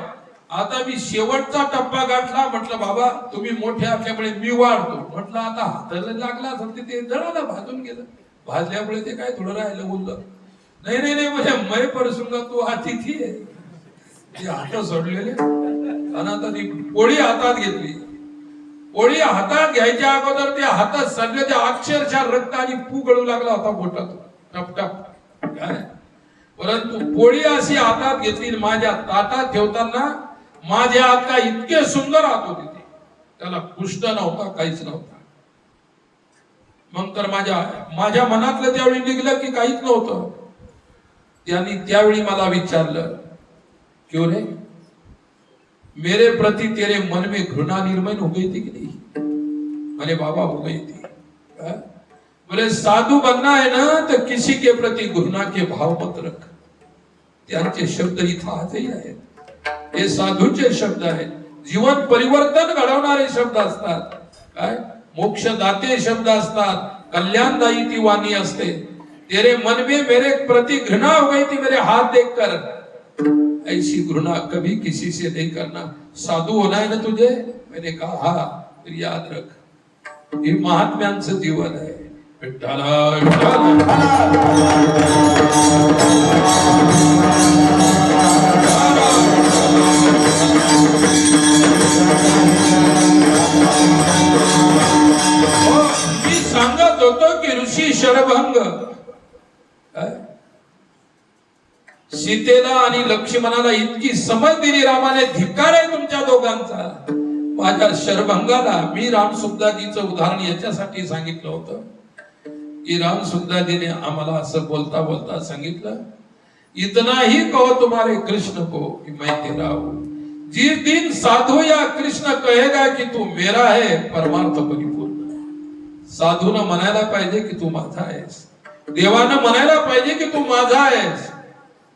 आता मी शेवटचा टप्पा गाठला. म्हटलं बाबा तुम्ही मोठे असल्यामुळे मी वाढतो. म्हटलं आता हाताला लागला असेल ते जळाला, भाजून गेलं. भाजल्यामुळे ते काय थोडं राहिलं उरलं. नाही नाही नाही म्हणजे मै परसूंगा, तू अतिथी आहे. ते हात सोडलेले आणि आता ती पोळी हातात घेतली. पोळी हातात घ्यायच्या अगोदर ते हातात सडले, ते अक्षरशः रक्त आणि पू गळू लागला होता बोटात टपटप. काय परंतु पोळी अशी हातात घेतली, माझ्या ताटात ठेवताना माझे हात काय इतके सुंदर हात होते, त्याला कुष्ठ नव्हता, काहीच नव्हता. मग तर माझ्या मनातलं त्यावेळी निघलं की काहीच नव्हतं. त्यांनी त्यावेळी मला विचारलं, क्यों रे मेरे प्रति तेरे मन में घृणा निर्माण हो गई थी कि नहीं? मैंने बाबा हो गई थी. बोले साधु बनना है ना तो किसी के प्रति घृणा के भाव मत रख. त्यांचे शब्द इथं आजही आहेत. हे साधूचे शब्द आहेत. जीवन परिवर्तन घडवणारे शब्द असतात. काय मोक्षदाते शब्द असतात. कल्याणदायी ती वाणी असते. तेरे मन में मेरे प्रति घृणा हो गई थी मेरे हाथ देखकर, ऐसी घृणा कभी किसी से नहीं करना. साधु होना है ना तुझे, मैंने कहा हा, तर याद रख हे महात्म्यांचं जीवन आहे. विठ्ठला विठ्ठला मी सांगत होतो की ऋषी शरभंग सीतेला आणि लक्ष्मणाला इतकी समज दिली रामाने. धिक्कार आहे तुमच्या दोघांचा. माझ्या शरभंगाला मी राम सुखदाजीचं उदाहरण याच्यासाठी सांगितलं होतं की राम सुखदाजीने आम्हाला असं बोलता बोलता सांगितलं, इतना ही कहो तुम्हारे कृष्ण को कि मैं तेरा हूं. जिस दिन साधू या कृष्ण कहेगा की तू मेरा है, परमार्थ परिपूर्ण. साधूनं म्हणायला पाहिजे की तू माझा आहेस, देवानं म्हणायला पाहिजे की तू माझा आहेस.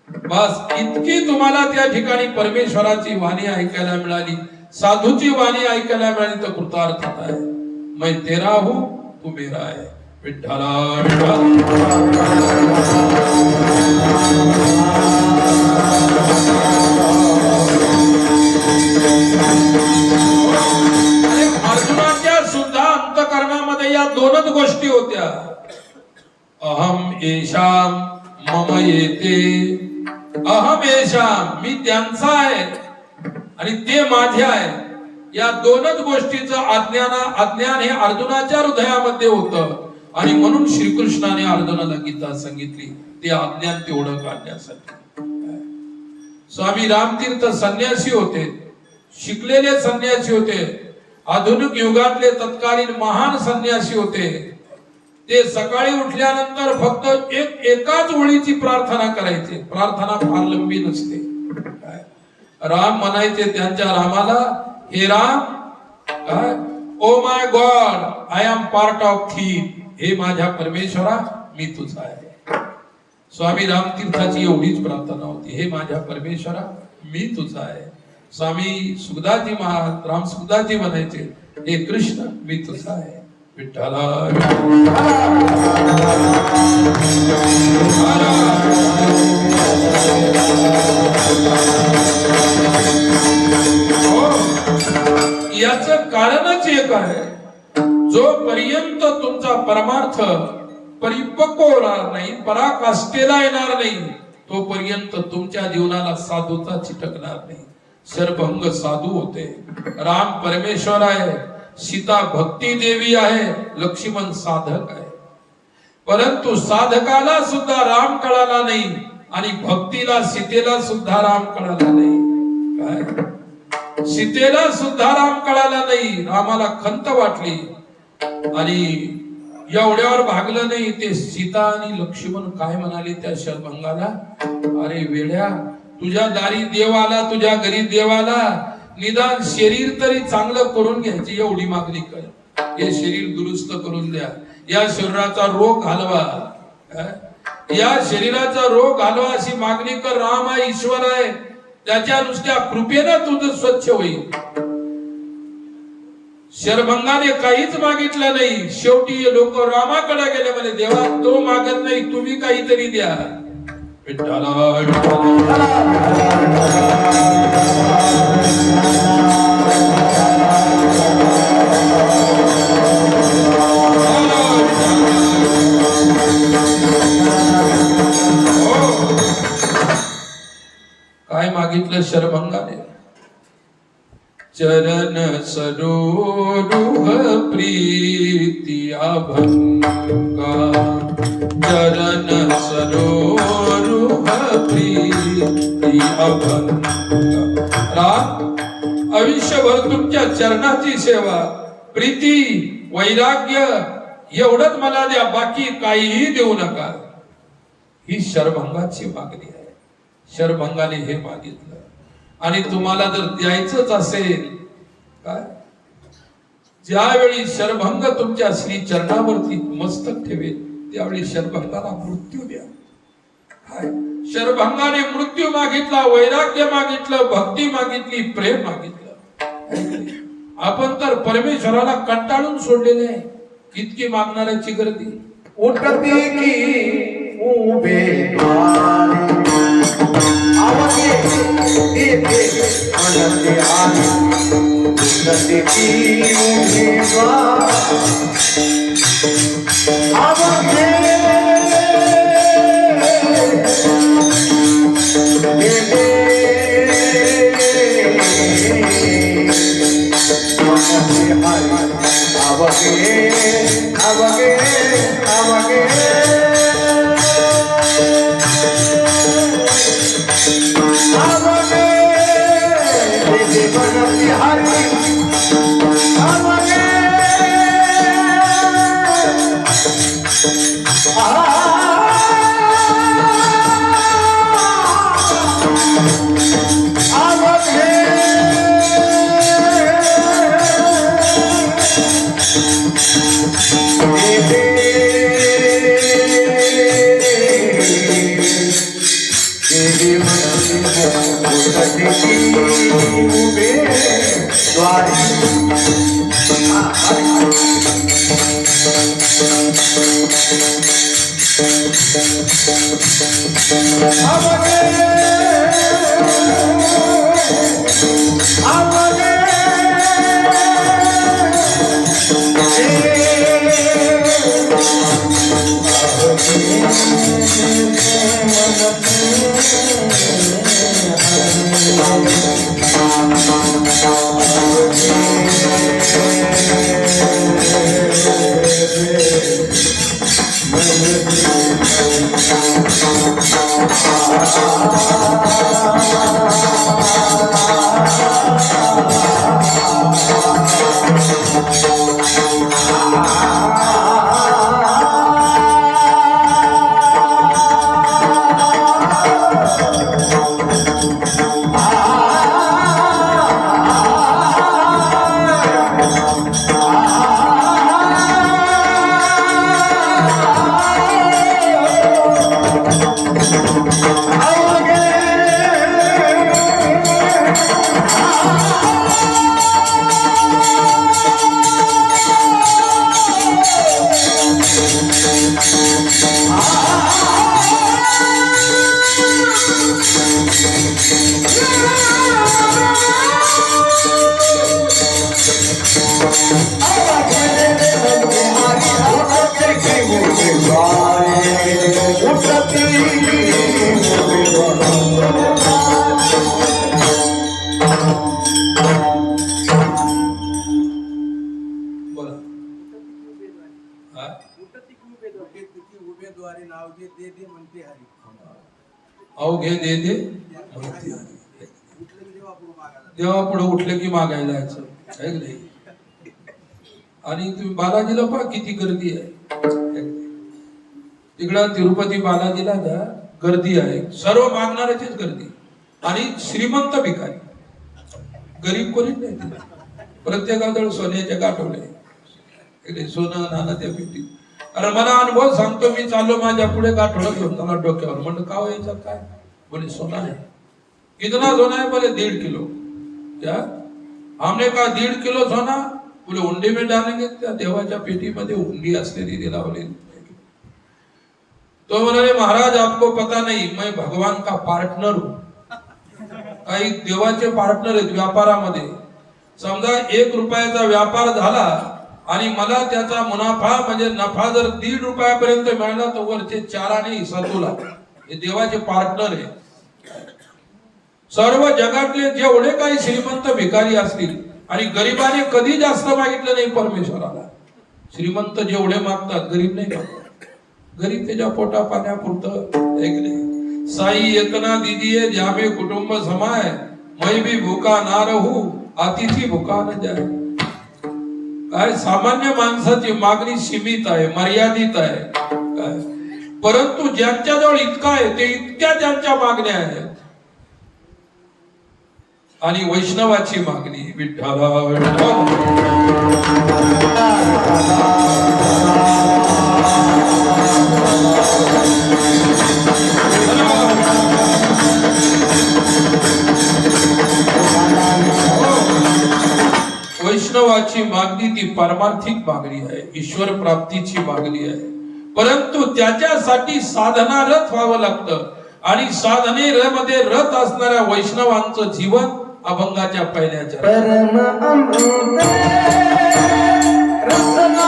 बस इतकी तुम्हाला त्या ठिकाणी परमेश्वराची वाणी ऐकायला मिळाली, साधूची वाणी ऐकायला मिळाली तर कृतार्थता आहे. मैं तेरा हूं, तू मेरा है. विठ्ठला अर्जुनाच्या सुद्धा अंतकरणामध्ये या दोनच गोष्टी होत्या. अहम येशाम मम येते. अहम येशाम, मी त्यांचा आहे आणि ते माझे आहे. या दोनच गोष्टीचं अज्ञान हे अर्जुनाच्या हृदयामध्ये होतं आणि म्हणून श्रीकृष्णाने अर्जुनाला गीता सांगितली ते अज्ञान तेवढं काढण्यासाठी. स्वामी रामतीर्थ संन्यासी होते, शिकलेले संन्यासी होते, आधुनिक युगातले तत्कालीन महान संन्यासी होते. ते सकाळी उठल्यानंतर फक्त एकाच ओळीची प्रार्थना करायचे. प्रार्थना फार लंबी नसते. राम म्हणायचे त्यांच्या रामाला, हे Ram, oh my god, I am part of थी. हे माझ्या परमेश्वरा, मी तुझा आहे. स्वामी रामतीर्थाची एवढीच प्रार्थना होती, हे माझ्या परमेश्वरा, मी तुझा आहे. स्वामी सुखदाजी महाराज, राम सुखदाजी म्हणायचे, हे कृष्ण, मी तुझा आहे. विठ्ठला याचं कारणच एक आहे, जोपर्यंत तुमचा परमार्थ परिपक्व होणार नाही, पराकाष्ठेला येणार नाही, तोपर्यंत तुमच्या जीवनाला साधूचा चिटकणार नाही. शरभंग साधू होते, राम परमेश्वर आहे, सीता भक्ती देवी आहे, लक्ष्मण साधक आहे. परंतु साधकाला सुद्धा राम कळाला नाही आणि भक्तीला सीतेला सुद्धा राम कळाला नाही. काय सीतेला सुद्धा राम कळाला नाही. रामाला खंत वाटली आणि एवढ्यावर भागलं नाही. ते सीता आणि लक्ष्मण काय म्हणाले त्या शरभंगाला, अरे वेड्या, तुझ्या दारी देव आला, तुझ्या घरी देव आला, निदान शरीर तरी चांगलं करून घ्यायची एवढी मागणी कर. हे शरीर दुरुस्त करून द्या, या शरीराचा रोग घालवा, या शरीराचा रोग घालवा अशी मागणी कर. राम हा ईश्वर आहे, त्याच्या नुसत्या कृपेनं तुझं स्वच्छ होईल. शरभंगाने काहीच मागितलं नाही. शेवटी लोक रामाकडे गेले, म्हणे देवा तो मागत नाही, तुम्ही काहीतरी द्या. विठ्ठला काय मागितलं शरभंगाने, चरण सरोरुह प्रीति अभंगा, चरण सरोरुह प्रीति अभंगा. राम, आयुष्यभर तुमच्या चरणाची सेवा, प्रीती, वैराग्य एवढंच मला द्या, बाकी काहीही देऊ नका. ही शरभंगाची मागणी आहे. शरभंगाने हे मागितलं आणि तुम्हाला जर द्यायचंच असेल, काय ज्यावेळी शरभंग तुमच्या श्री चरणावरती मस्तक ठेवेल त्यावेळी शरभंगाला मृत्यू द्या. काय शरभंगाने मृत्यू मागितला, वैराग्य मागितलं, भक्ती मागितली, प्रेम मागितलं. आपण तर परमेश्वराला कंटाळून सोडलेले आहे. इतकी मागणाऱ्याची गर्दी. उठती की उभे आवाज येते, येते, म्हणते आली. उठते की उमेदवार अवघे अवघे अवघे दे दे देवा पुढे उठले की मागायला यायचं आहे की नाही. आणि तुम्ही बालाजीला पहा किती गर्दी आहे तिकडं तिरुपती बालाजीला ना गर्दी आहे सर्व मागणाऱ्याचीच गर्दी आणि श्रीमंत भिकारी गरीब कोणीच नाही तिला. प्रत्येकाजवळ सोन्याचे गाठवले सोनं नाणं त्या पेटीत. अरे मला अनुभव सांगतो मी चाललो माझ्या पुढे गाठोडं घेऊन त्याला डोक्यावर म्हणलं का यायचं काय बोले सोना है. कितना सोना है बोले 1.5 किलो. क्या हमने कहा 1.5 किलो सोना बोले हुंडी में डालेंगे. त्या देवाच्या पेटीमध्ये हुंडी असते ती लावली. तो म्हणाले महाराज आपको पता नहीं मैं भगवान का पार्टनर हूं. काही देवाचे पार्टनर आहेत व्यापारामध्ये. समजा 1 रुपयाचा व्यापार झाला आणि मला त्याचा मुनाफा म्हणजे नफा जर 1.5 रुपयापर्यंत मिळाला तर वरचे 4 आणि हिस्सा तुला. हे देवाचे पार्टनर आहे. सर्व जगातले जेवढे काही श्रीमंत भिकारी असतील आणि गरीबाने कधी जास्त मागितलं नाही परमेश्वराला. श्रीमंत जेवढे मागतात गरीब नाही मागतात. गरीब त्याच्या पोटा पाण्यापुरतं एक नाही. साई इतना दीजिए जामे कुटुंब समाय मैं भी भूखा ना रहू अतिथी भूखा न जाए. काय सामान्य माणसाची मागणी सीमित आहे मर्यादित आहे काय. परंतु ज्यांच्याजवळ इतका आहे ते इतक्या ज्यांच्या मागण्या आहेत. आणि वैष्णवाची मागणी विठ्ठला वैष्णवाची मागणी ती पारमार्थिक मागणी आहे ईश्वर प्राप्तीची मागणी आहे. परंतु त्याच्यासाठी साधनारत व्हावं लागतं आणि साधनेमध्ये रत असणाऱ्या वैष्णवांचं जीवन अभंगाच्या पहिल्या चरणात. परम अमृत रसना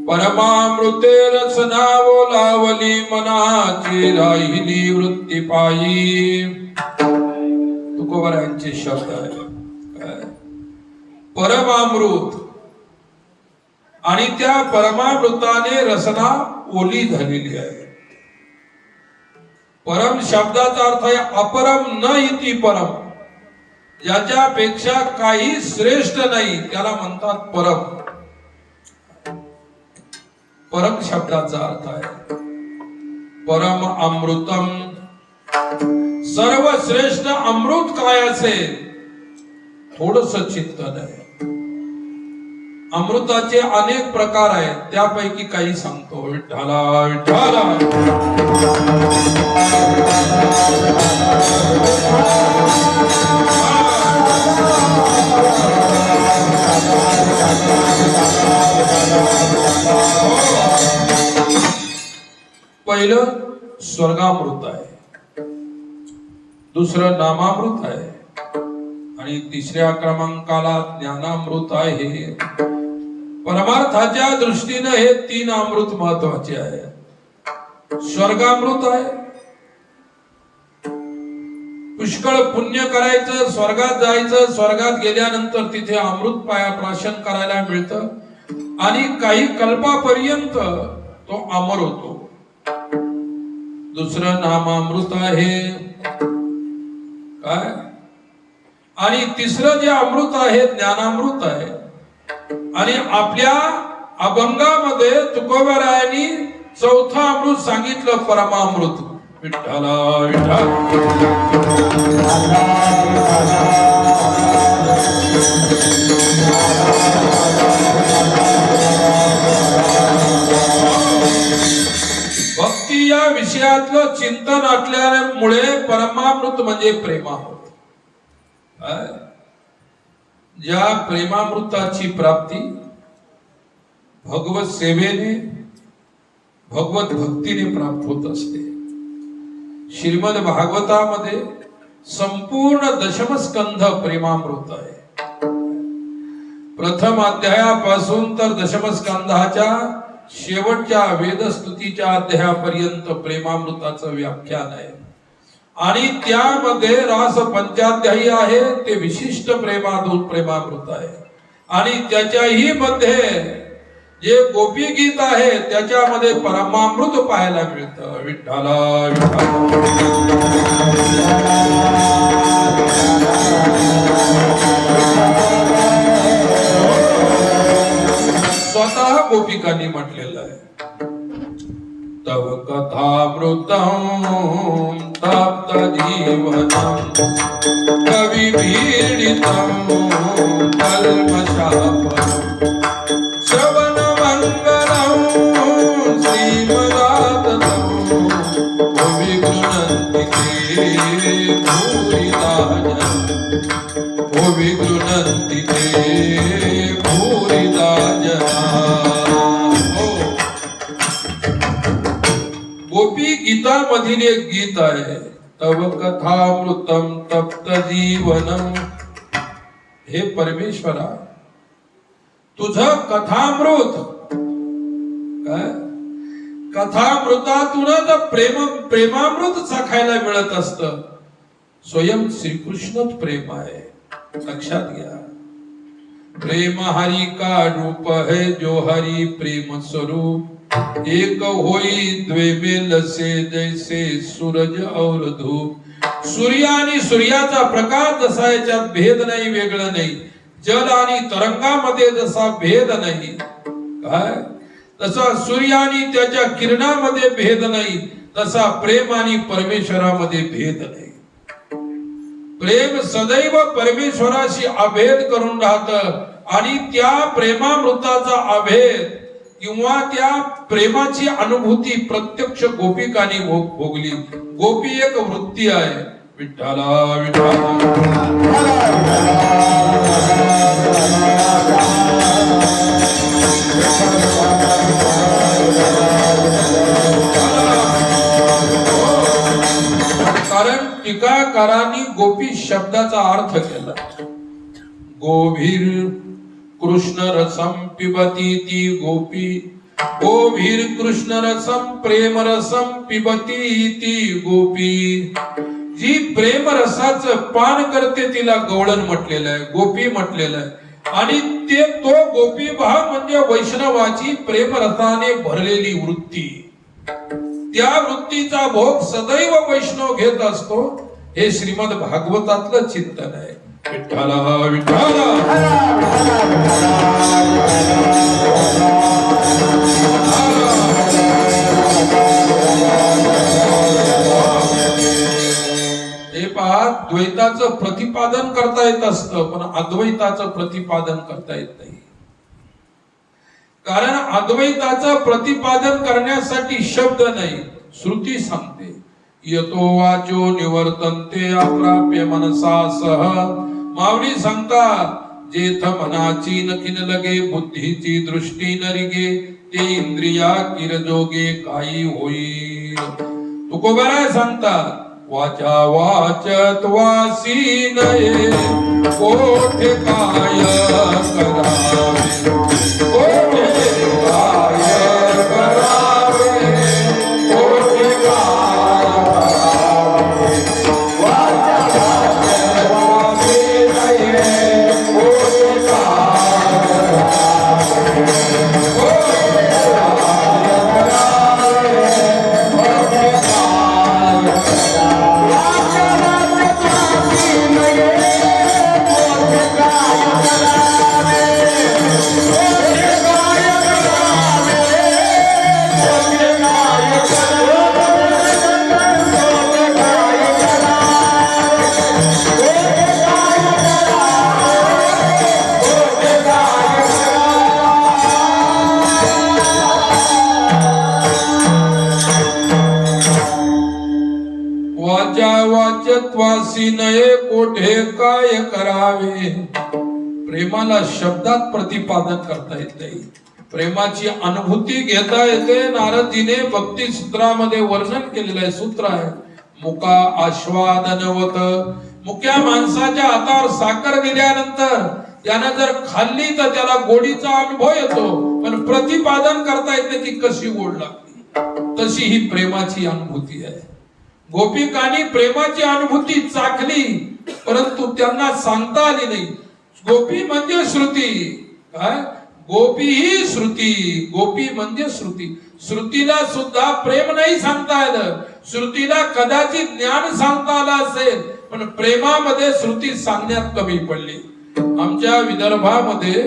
परमामृते रसना बोलावली मनाची राहिली वृत्ती पायी. तुकोबरायांचे शब्द आहे. काय? परमामृत आणि त्या परमामृताने रसना ओली झालेली आहे. परम शब्दाचा अर्थ आहे अपरम न इति परम, ज्याच्यापेक्षा काही श्रेष्ठ नाही त्याला म्हणतात परम. परम शब्दाचा अर्थ आहे परम अमृतम. सर्वश्रेष्ठ अमृत काय असेल थोडस चिंतन आहे. अमृताचे अनेक प्रकार आहेत, त्यापैकी काही सांगतो. विठ्ठला विठ्ठला पहिलं स्वर्गामृत आहे, दुसरं नामामृत आहे आणि तिसऱ्या क्रमांकाला ज्ञानामृत आहे. परमार्थाच्या दृष्टीने हे तीन अमृत महत्वाचे आहे. स्वर्गामृत आहे, पुष्कळ पुण्य करायचं, स्वर्गात जायचं, स्वर्गात गेल्यानंतर तिथे अमृत प्राशन करायला मिळतं आणि काही कल्पापर्यंत तो अमर होतो. दुसरं नामामृत आहे काय, आणि तिसरं जे अमृत आहे ज्ञानामृत आहे. आणि आपल्या अभंगामध्ये तुकोबारायांनी चौथा अमृत सांगितलं, परमामृत. विठ्ठला विठ्ठल भक्त भक्ती या विषयातलं चिंतन असल्यामुळे परमामृत म्हणजे प्रेमामृत. ज्या प्रेमामृताची प्राप्ती भगवत सेवेने भगवत भक्तीने प्राप्त होत असते. श्रीमद भागवतामध्ये संपूर्ण दशमस्कंध प्रेमामृत आहे. प्रथम अध्यायापासून तर दशमस्कंधाच्या शेवटच्या वेदस्तुतीच्या अध्यायापर्यंत प्रेमामृताचं व्याख्यान आहे. आणि त्यामध्ये रास पंचाध्यायी आहे ते विशिष्ट प्रेमामृत आहे. आणि त्याच्याही मध्ये जे गोपी गीत आहे त्याच्यामध्ये परमामृत पाहायला मिळतं. विठ्ठला स्वतः गोपिकांनी म्हटलेलं आहे. तव कथामृतम तप्त जीवनम कवि पीडितम कल्मषापनम श्रवण मंगलम श्रीमदाततम भुवि गृह्णन्ति ते भूरिदा जना भुवि गृह्णन्ति ते भूरिदा जना. गोपी गीता मधील एक गीत आहे. तव कथामृतम तप्त जीवनम. हे परमेश्वरा तुझं कथामृत काय कथामृतातूनच प्रेमामृत चाखायला मिळत असत. स्वयं श्रीकृष्णच प्रेम आहे. लक्षात घ्या. प्रेम हरि का रूप है जो हरि प्रेम स्वरूप. एक होई द्वे में लसे जैसे सूरज और धूप. सूर्य आणि सूर्याचा प्रकाश जसा याच्यात भेद नाही, वेगळं नाही. जल आणि तरंगामध्ये जसा भेद नाही काय तसा सूर्य आणि त्याच्या किरणामध्ये भेद नाही, तसा प्रेम आणि परमेश्वरामध्ये भेद नाही. प्रेम सदैव परमेश्वराशी अभेद करून राहतं. आणि त्या प्रेमामृताचा अभेद किंवा त्या प्रेमाची अनुभूती प्रत्यक्ष गोपिकांनी भोगली. गोपी एक वृत्ती आहे. विठ्ठला विठ्ठला कारण टीकाकारांनी गोपी शब्दाचा अर्थ केला. गोभीर कृष्ण रसम पिबती ती गोपी. गोभीर कृष्ण रसम प्रेम रसम पिबती ती गोपी. जी प्रेम रसाचं पान करते तिला गवळण म्हटलेलं आहे, गोपी म्हटलेलं आहे. आणि ते तो गोपी भाव म्हणजे वैष्णवाची प्रेम रसाने भरलेली वृत्ती. त्या वृत्तीचा भोग सदैव वैष्णव घेत असतो. हे श्रीमद भागवतातलं चिंतन आहे. विठ्ठला विठ्ठला हे पहा, द्वैताचं प्रतिपादन करता येत असतं पण अद्वैताचं प्रतिपादन करता येत नाही. कारण अद्वैताचं प्रतिपादन करण्यासाठी शब्द नाही, श्रुती सांगते. यतो वाचो निवर्तन्ते अप्राप्य मनसा सह. माऊली सांगतात जेथ मनाची नखिन लगे बुद्धीची दृष्टी नरिगे ते इंद्रिया किरजोगे काही होईल. तुकोबाराय सांगतात वाचा वाचत वासी नये कोठे काय करावे कोठे काय करावे कोठे काय करावे. वाचा वाचत वासी नये कोठे काय करावे कोठे काय करावे कोठे काय करावे. अमृतत्वासी नये कोठे काय करावे. प्रेमाला शब्दात प्रतिपादन करता येत नाही, प्रेमाची अनुभूती घेता येते. नारदजीने भक्ती सूत्रामध्ये वर्णन केलेलं आहे. सूत्र आहे, मुका आस्वादनवत. मुक्या माणसाच्या हातावर साखर दिल्यानंतर त्यानं जर खाल्ली तर त्याला गोडीचा अनुभव येतो, पण प्रतिपादन करता येते की कशी गोड लागते. तशी ही प्रेमाची अनुभूती आहे. गोपिकांनी प्रेमाची अनुभूती चाखली, परंतु त्यांना सांगता आली नाही. गोपी म्हणजे श्रुती. काय? गोपी ही श्रुती. गोपी म्हणजे श्रुती. श्रुतीला सुद्धा प्रेम नाही सांगता आलं. श्रुतीला कदाचित ज्ञान सांगता आलं असेल, पण प्रेमामध्ये श्रुती सांगण्यात कमी पडली. आमच्या विदर्भामध्ये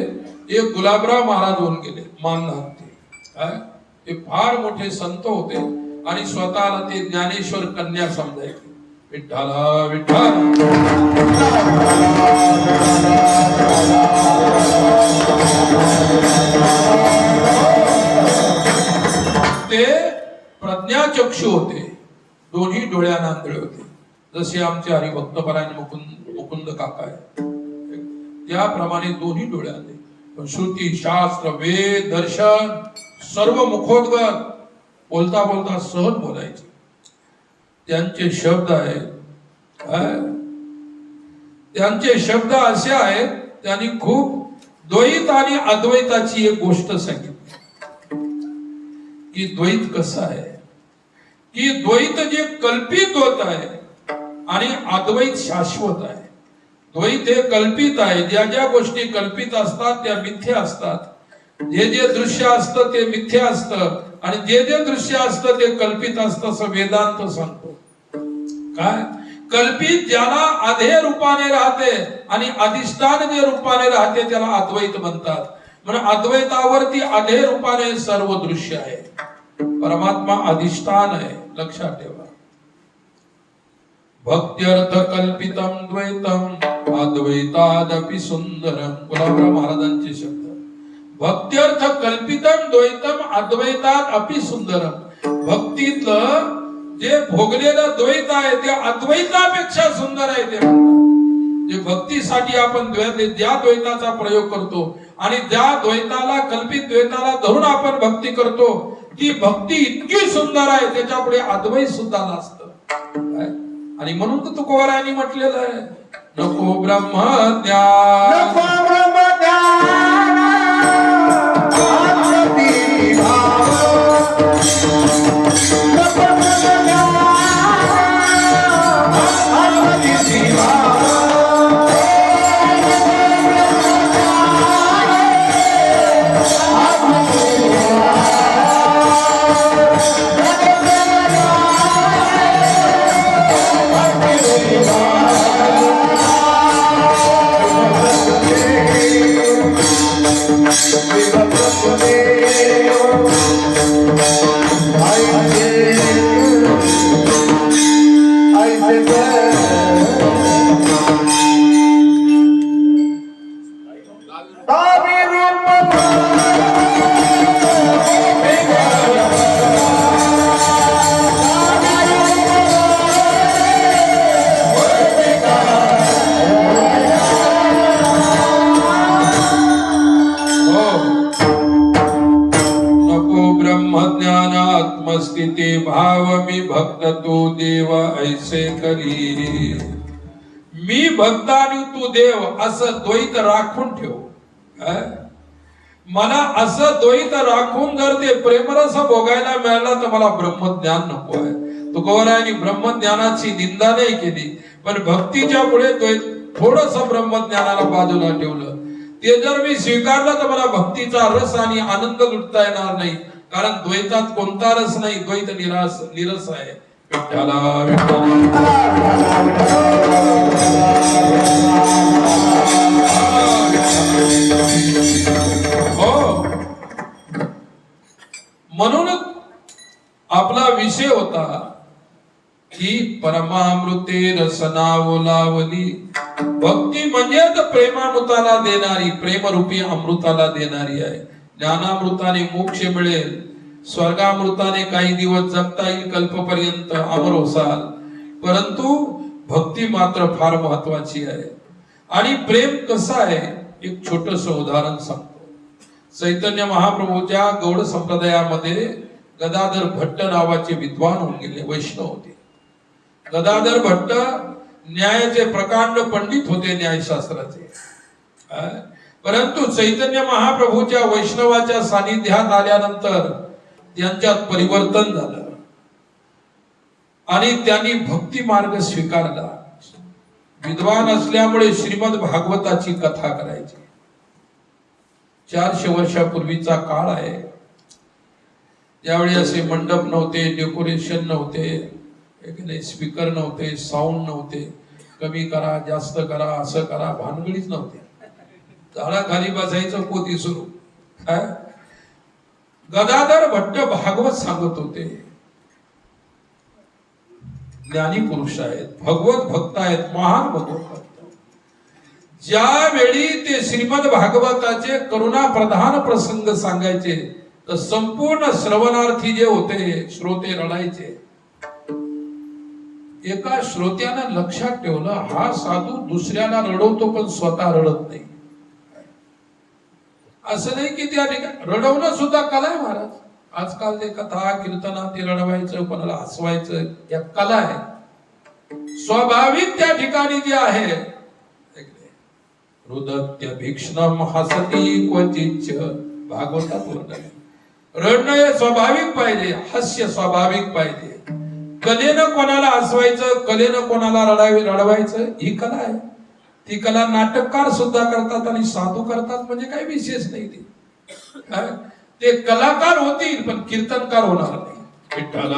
एक गुलाबराव महाराज होऊन गेले, माननाथ ते. ते फार मोठे संत होते आणि स्वतःला ते ज्ञानेश्वर कन्या समजायचे. विठ्ठला विठ्ठल. ते प्रज्ञाचक्षु होते, दोन्ही डोळ्यांना आंधळे होते. जसे आमचे हरिभक्तपरायण मुकुंद काका आहे, त्याप्रमाणे दोन्ही डोळ्याने पण श्रुती, शास्त्र, वेद, दर्शन सर्व मुखोद्गत बोलता बोलता सहज बोलायचे. त्यांचे शब्द आहेत, त्यांचे शब्द असे आहेत, त्यांनी खूप द्वैत आणि अद्वैताची एक गोष्ट सांगितली की द्वैत कसं आहे, की द्वैत जे कल्पित होत आहे आणि अद्वैत शाश्वत आहे. द्वैत हे कल्पित आहे, ज्या ज्या गोष्टी कल्पित असतात त्या मिथ्या असतात. जे जे दृश्य असतं ते मिथ्या असतं आणि जे जे दृश्य असतं ते कल्पित असतं, असं वेदांत सांगतो. काय? कल्पित ज्याला आधे रूपाने राहते आणि अधिष्ठान जे रूपाने राहते त्याला अद्वैत म्हणतात. म्हणजे अद्वैतावरती आधे रूपाने सर्व दृश्य आहे. परमात्मा अधिष्ठान आहे, लक्षात ठेवा. भक्त्यर्थ कल्पितम द्वैतम अद्वैतादपि सुंदरम. गुलाबराव महाराजांचे शब्द. भक्त्यर्थ कल्पितम द्वैतम अद्वैतात अपि सुंदरम. भक्तीतलं जे भोगलेलं द्वैत आहे ते अद्वैतापेक्षा सुंदर आहे ते म्हणतात. जे भक्तीसाठी आपण ज्या द्वैताचा प्रयोग करतो आणि ज्या द्वैताला, कल्पित द्वैताला धरून आपण भक्ती करतो, ती भक्ती इतकी सुंदर आहे, त्याच्यापुढे अद्वैत सुद्धा नसतं. आणि म्हणून तर तुकोबारायांनी म्हटलेलं आहे, नको ब्रह्मज्ञान, नको ब्रह्मज्ञान, आत्मदीनी भाव. नको ब्रह्मज्ञान, आत्मदीनी भाव. स्थिती भाव मी भक्त तू देव ऐसे करी. मी भक्त आणि तू देव असं द्वैत राखून ठेव. मला असं द्वैत राखून जर ते प्रेमरस भोगायला मिळाला तर मला ब्रह्मज्ञान नको आहे. तुकोबारायांनी ब्रह्मज्ञानाची निंदा नाही केली, पण भक्तीच्या पुढे थोडस ब्रह्मज्ञानाला बाजूला ठेवलं. ते जर मी स्वीकारलं तर मला भक्तीचा रस आणि आनंद लुटता येणार नाही, कारण द्वैतात कोणता रस नाही, द्वैत निरस आहे. विठ्ठला विठ्ठला. हो, म्हणून आपला विषय होता की परमामृते रसना ओलावली. भक्ती म्हणजेच प्रेमामृताला देणारी, प्रेमरूपी अमृताला देणारी आहे. ज्ञानामृताने मोक्ष मिळेल, स्वर्गामृताने काही दिवस जगता येईल, कल्पपर्यंत अमर होसाल. परंतु भक्ती मात्र फार महत्वाची आहे. आणि प्रेम कसं आहे, एक छोटस उदाहरण सांगतो. चैतन्य महाप्रभूच्या गौड संप्रदायामध्ये गदाधर भट्ट नावाचे विद्वान होऊन गेले, वैष्णव होते. गदाधर भट्ट न्यायाचे प्रकांड पंडित होते, न्यायशास्त्राचे. परंतु चैतन्य महाप्रभूच्या वैष्णवाच्या सानिध्यात आल्यानंतर त्यांच्यात परिवर्तन झालं आणि त्यांनी भक्ती मार्ग स्वीकारला. विद्वान असल्यामुळे श्रीमद भागवताची कथा करायची. 400 वर्षापूर्वीचा काळ आहे. त्यावेळी असे मंडप नव्हते, डेकोरेशन नव्हते, स्पीकर नव्हते, साऊंड नव्हते. कमी करा, जास्त करा, असं करा, भानगडीच नव्हते. झाडाखाली बसायचं, पोथी सुरू. गदाधर भट्ट भागवत सांगत होते. ज्ञानी पुरुष आहेत, भगवत भक्त आहेत, महान भगवत भक्त. ज्यावेळी ते श्रीमद भागवताचे करुणा प्रधान प्रसंग सांगायचे तर संपूर्ण श्रवणार्थी जे होते, श्रोते रडायचे. एका श्रोत्यानं लक्षात ठेवलं, हा साधू दुसऱ्याला रडवतो पण स्वतः रडत नाही. असं नाही की त्या ठिकाणी रडवणं सुद्धा कला आहे महाराज. आजकाल ते कथा कीर्तना ते रडवायचं, कोणाला हसवायचं, या कला आहे. स्वाभाविक त्या ठिकाणी जे आहे, रुदत्य भीक्ष्णम हसती क्वचिच्च, भागवतात वर्णन. रडणं हे स्वाभाविक पाहिजे, हास्य स्वाभाविक पाहिजे. कलेनं कोणाला हसवायचं, कलेनं कोणाला रडवायचं, ही कला आहे. ती कला नाटककार सुद्धा करतात आणि साधू करतात, म्हणजे काही विशेष नाही. ते कलाकार होतील पण कीर्तनकार होणार नाही. विठ्ठल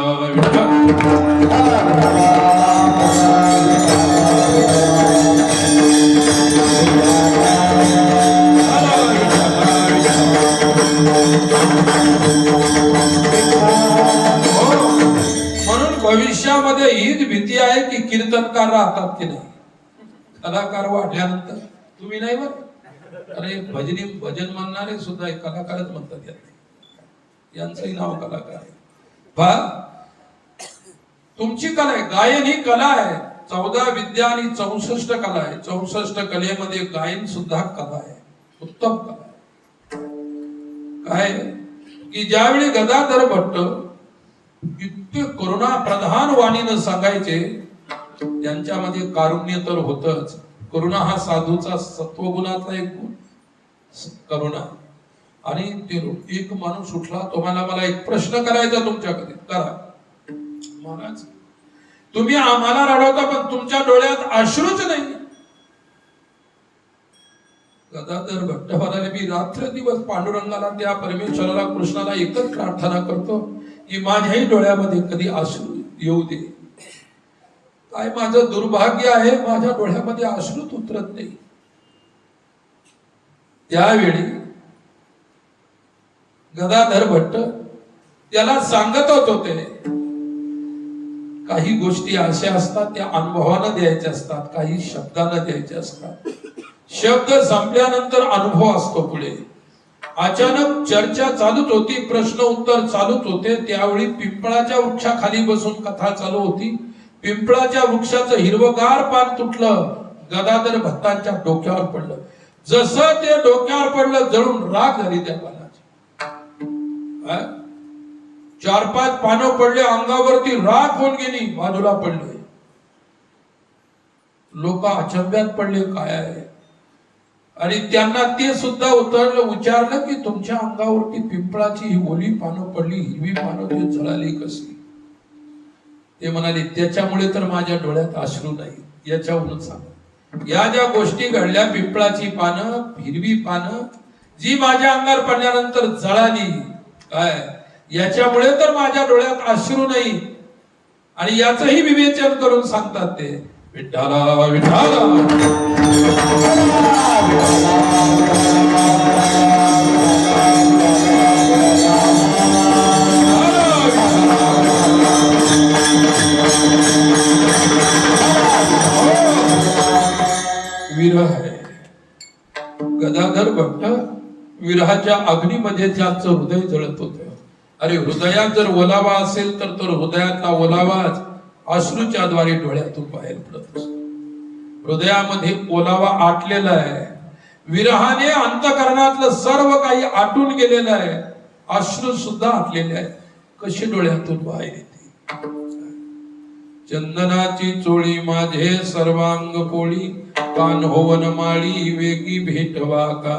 म्हणून भविष्यामध्ये हीच भीती आहे की कीर्तनकार राहतात की नाही. कलाकार वाढल्यानंतर तुम्ही नाही बरं, अरे भजन म्हणणारे सुद्धा एक कलाकारच म्हणतात. यांचंही नाव कलाकार आहे. तुमची कला आहे, गायन ही कला आहे. 14 विद्या आणि 64 कला आहे. 64 कलेमध्ये गायन सुद्धा कला आहे, उत्तम कला आहे. काय की ज्यावेळी गदाधर भट्ट इतके करुणा प्रधान वाणीनं सांगायचे, त्यांच्यामध्ये कारुण्य तर होतच. करुणा हा साधूचा सत्वगुणाचा एक गुण, करुणा. आणि ते एक माणूस उठला, तुम्हाला मला एक प्रश्न करायचा तुमच्याकडे, करा. महाराज, तुम्ही आम्हाला रडवता पण तुमच्या डोळ्यात अश्रूच नाही. गदाधर भट्ट म्हणाले, मी रात्र दिवस पांडुरंगाला, त्या परमेश्वराला, कृष्णाला एकच प्रार्थना करतो की माझ्याही डोळ्यामध्ये कधी अश्रू येऊ दे. काय माझं दुर्भाग्य आहे, माझ्या डोळ्यामध्ये अश्रूच उतरत नाही. त्यावेळी गदाधर भट्ट त्याला सांगत होते, काही गोष्टी अशा असतात त्या अनुभवानं द्यायच्या असतात, काही शब्दानं द्यायच्या असतात. शब्द संपल्यानंतर अनुभव असतो पुढे. अचानक चर्चा चालूच होती, प्रश्न उत्तर चालूच होते. त्यावेळी पिंपळाच्या वृक्षाखाली बसून कथा चालू होती. पिंपळाच्या वृक्षाचं हिरवगार पान तुटलं, गदाधर भट्टांच्या डोक्यावर पडलं. जसं ते डोक्यावर पडलं, जळून राख झाली त्या पानाची. 4-5 पानं पडले, अंगावरती राख होऊन गेली, बाजूला पडले. लोक अचंब्यात पडले, काय आहे. आणि त्यांना ते सुद्धा विचारलं की तुमच्या अंगावरती पिंपळाची ही ओली पानं पडली, हिरवी पानं ती जळाली कशी. ते म्हणाले, त्याच्यामुळे तर माझ्या डोळ्यात अश्रू नाही. याच्यावरून सांग, या ज्या गोष्टी घडल्या, पिंपळाची पानं, हिरवी पानं जी माझ्या अंगावर पडल्यानंतर जळाली, काय याच्यामुळे तर माझ्या डोळ्यात अश्रू नाही. आणि याचंही विवेचन करून सांगतात ते. विठ्ठला विठ्ठला विरह आहे. गदाधर भट्ट विरहाच्या अग्नीमध्ये त्यांचं हृदय जळत होतं. अरे, हृदयात जर ओलावा असेल तर हृदयातला ओलावा अश्रूच्या द्वारे डोळ्यातून बाहेर पडत असतो. हृदयामध्ये ओलावा आटलेला आहे, विरहाने अंतकरणातलं सर्व काही आटून गेलेलं आहे, अश्रू सुद्धा आटलेले आहे. कशी डोळ्यातून बाहेर येते? चंदनाची चोळी माझे सर्वांग पोळी, कान होवन माळी वेगी भेटवा का.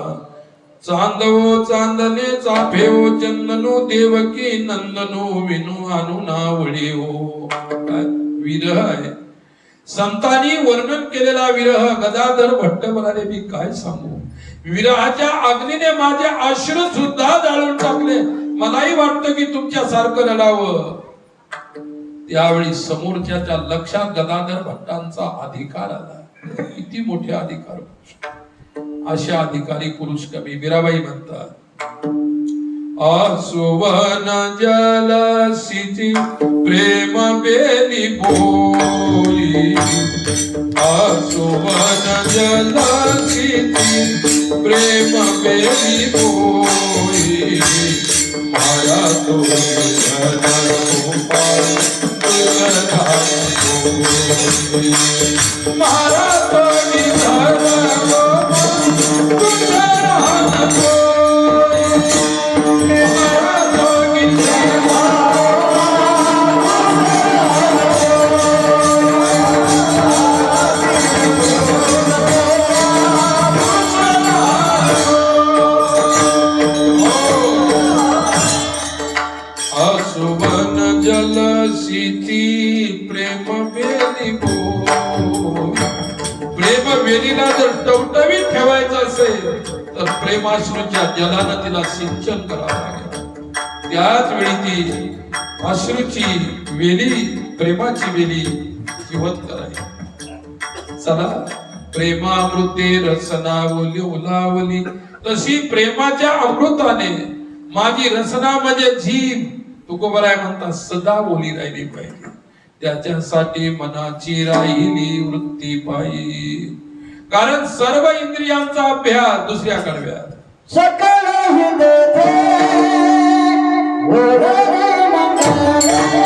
चांदवो चांदने चाफेओ चंदनो देवकी नंदनो विनु आणू नावळे हो. विरह आहे, संतांनी वर्णन केलेला विरह. गदाधर भट्ट म्हणाले, मी काय सांगू, विरहाच्या अग्नीने माझे अश्रू सुद्धा जाळून टाकले. मलाही वाटतं की तुमच्या सारखं रडावं. त्यावेळी समोरच्याच्या लक्षात गदाधर भट्टांचा अधिकार आला. किती मोठे अधिकार पुरुष, अशा अधिकारी पुरुष कवी मीराबाई म्हणतात. आसुवन जलसिची प्रेम बेली बोली, आसुवन जलसिची प्रेम बेली बोली, माया तो मारा तो आसुवन जलसिती प्रेम बेली बोल. प्रेम वेलीला जर टवटवीत ठेवायचं असेल तर प्रेमाश्रूच्या जलानं तिला सिंचन करावं लागेल. त्याच वेळी ती अश्रूची वेली, प्रेमाची वेली जिवंत करायची. चला, प्रेमामृते रसनावली उलावली, तशी प्रेमाच्या अमृताने माझी रसना म्हणजे जीभ तुकोबराय म्हणतात सदा बोली राहिली पाहिजे. त्याच्यासाठी मनाची राहिली वृत्ती पाहिजे. कारण सर्व इंद्रियांचा अभ्यास दुसऱ्या कडव्यात. सकल हिंदते वररे मंगले,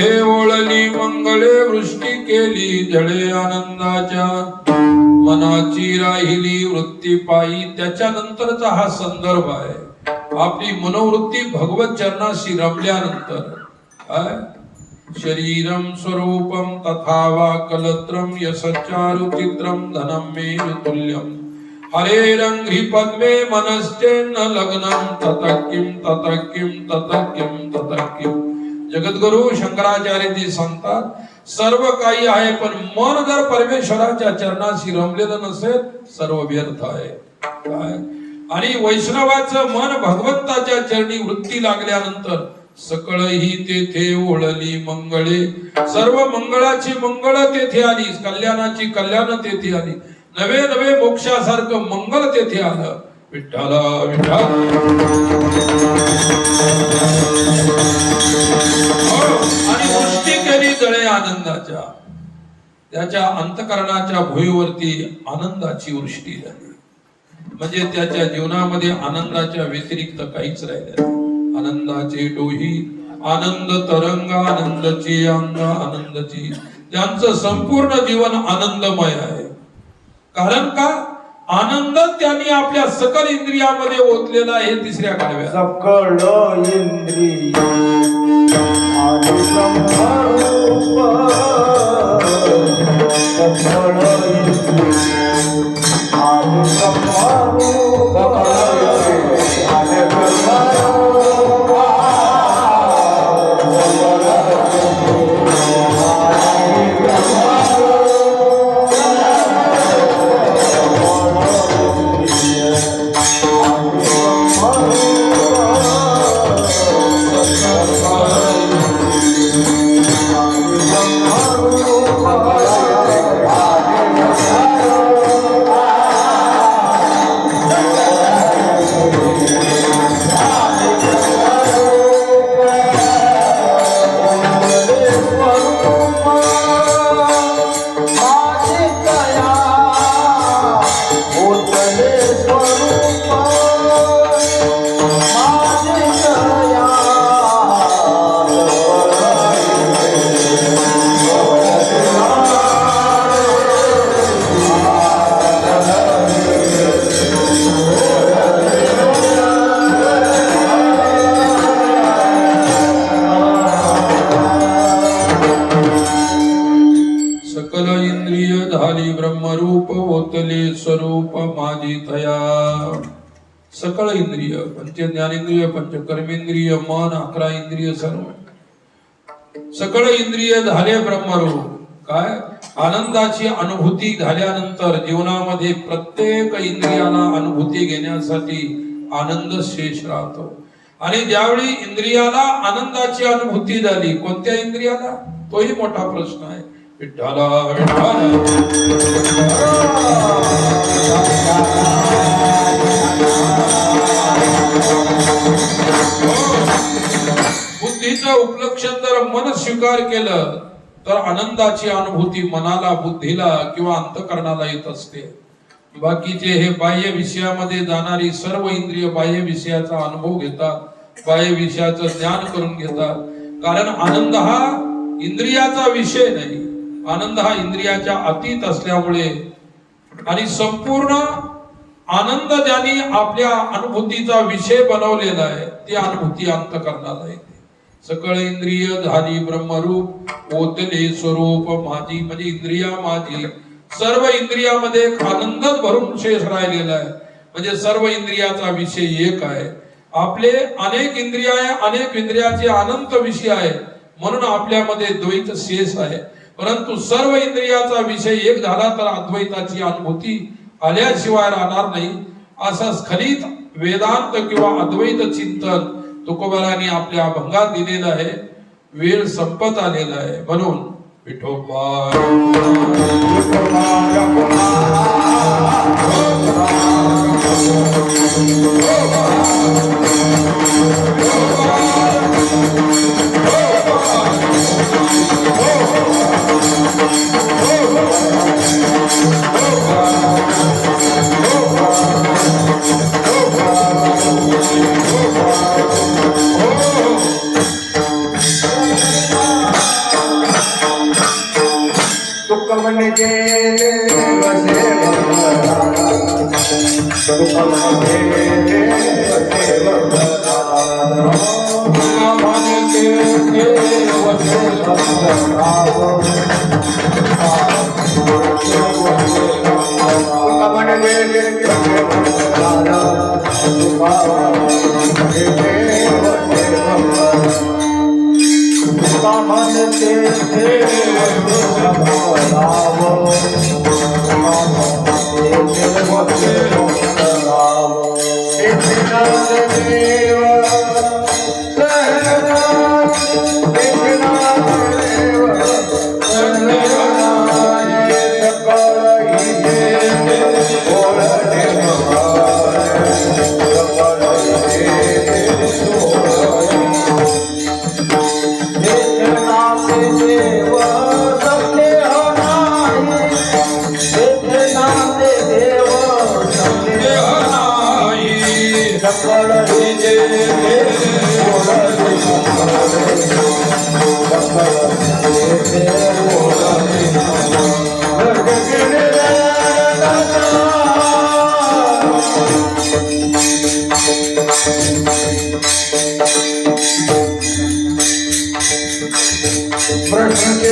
तेथे ओळली मंगळे वृष्टी केली जळे आनंदाच्या मनाची राहिली वृत्ती पायी. त्याच्यानंतरचा हा संदर्भ आहे. आपली मनोवृत्ती भगवत चरणाशी रमल्यानंतर काय शरीरम स्वरूपम तथा वा कलत्रम यशचारु चित्रम धनम मे तुल्यम हरेरंघ्रि पद्मे मनश्चेन्न लग्नम ततकिम ततकिम ततकिम ततकिम. जगद्गुरु शंकराचार्यजी सांगतात सर्व काही आहे पण मन जर परमेश्वराच्या चरणाशी रमलेलं नसेल सर्व व्यर्थ आहे. काय आणि वैष्णवाचं मन भगवंताच्या चरणी वृत्ती लागल्यानंतर सकळही तेथे ओळली मंगळे. सर्व मंगळाची मंगळ तेथे आली, कल्याणाची कल्याण तेथे आली, नवे नवे मोक्षासारखं मंगळ तेथे आलं. विठ्ठला विठ्ठल. आणि वृष्टी केली जळे आनंदाच्या. त्याच्या अंतकरणाच्या भुईवरती आनंदाची वृष्टी झाली. म्हणजे त्याच्या जीवनामध्ये आनंदाच्या व्यतिरिक्त काहीच राहिलं नाही. आनंदाचे डोही आनंद तरंग आनंदाची अंग आनंदाची. त्यांचं संपूर्ण जीवन आनंदमय आहे. कारण का आनंद त्यांनी आपल्या सकल इंद्रियामध्ये ओतलेला आहे. तिसऱ्या कडव्यात सकळ इंद्रिय आदि ब्रह्मरूप सकळ इंद्रिय आदि ब्रह्मरूप आदि ब्रह्मरूप स्वरूप माझी तया. सकळ इंद्रिय पंच ज्ञानेंद्रिय पंच कर्मेंद्रिय मन 11 इंद्रिय सर्व सकळ इंद्रिय झाले ब्रह्मरूप. काय आनंदाची अनुभूती झाल्यानंतर जीवनामध्ये प्रत्येक इंद्रियाला अनुभूती घेण्यासाठी आनंद शेष राहतो. आणि ज्यावेळी इंद्रियाला आनंदाची अनुभूती झाली कोणत्या इंद्रियाला तोही मोठा प्रश्न आहे. विठ्ठला विठ्ठला. बुद्धीचं उपलक्षण जर मन स्वीकार केलं तर आनंदाची अनुभूती मनाला बुद्धीला किंवा अंतकरणाला येत असते. बाकीचे हे बाह्य विषयामध्ये जाणारी सर्व इंद्रिय बाह्य विषयाचा अनुभव घेतात, बाह्य विषयाचं ज्ञान करून घेतात. कारण आनंद हा इंद्रियाचा विषय नाही. आनंद हा इंद्रियाच्या अतीत असल्यामुळे आणि संपूर्ण आनंद ज्यांनी आपल्या अनुभूतीचा विषय बनवलेला आहे ती अनुभूती अंतकरणाला येते. सकळ इंद्रिय झाली ब्रह्मरूप ओतले स्वरूप माझी. म्हणजे इंद्रिया माझी. सर्व इंद्रियामध्ये आनंदच भरून शेष राहिलेला आहे. म्हणजे सर्व इंद्रियाचा विषय एक आहे. आपले अनेक इंद्रिय आहे, अनेक इंद्रियाचे अनंत विषय आहे म्हणून आपल्यामध्ये द्वैत शेष आहे. परंतु सर्व इंद्रियाचा विषय एक झाला तर अद्वैताची अनुभूती आल्याशिवाय राहणार नाही. असा स्खलित वेदांत किंवा अद्वैत चिंतन तुकोबारांनी आपल्या अभंगात दिलेलं आहे. वेळ संपत आलेला आहे म्हणून विठोबा म्हणजे देव सेवक सुख म्हणजे देव सेवक प्रश्न के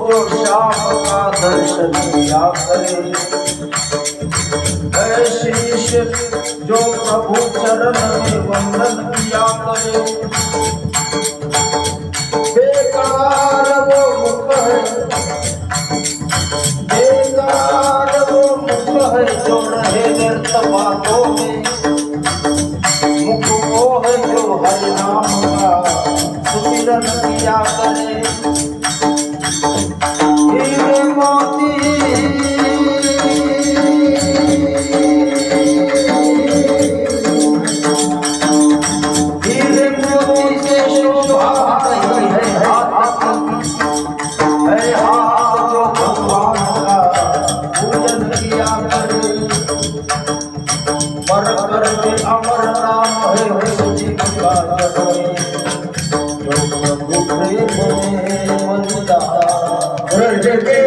जो श्याम का दर्शन किया करे, है शीश जो प्रभु चरण में वंदन किया करे। बेकार वो मुख है, बेकार वो मुख है जो रहे व्यर्थ बातों में। मुख वो है जो हरि नाम का सुमिरन किया करे। हिरे मोती हिरे मोती से शोभा है हाथ जो भगवान का पूजन किया करे पर करके अमर नाम है तुझी का जगह जो गुप्ते में वंदा रजके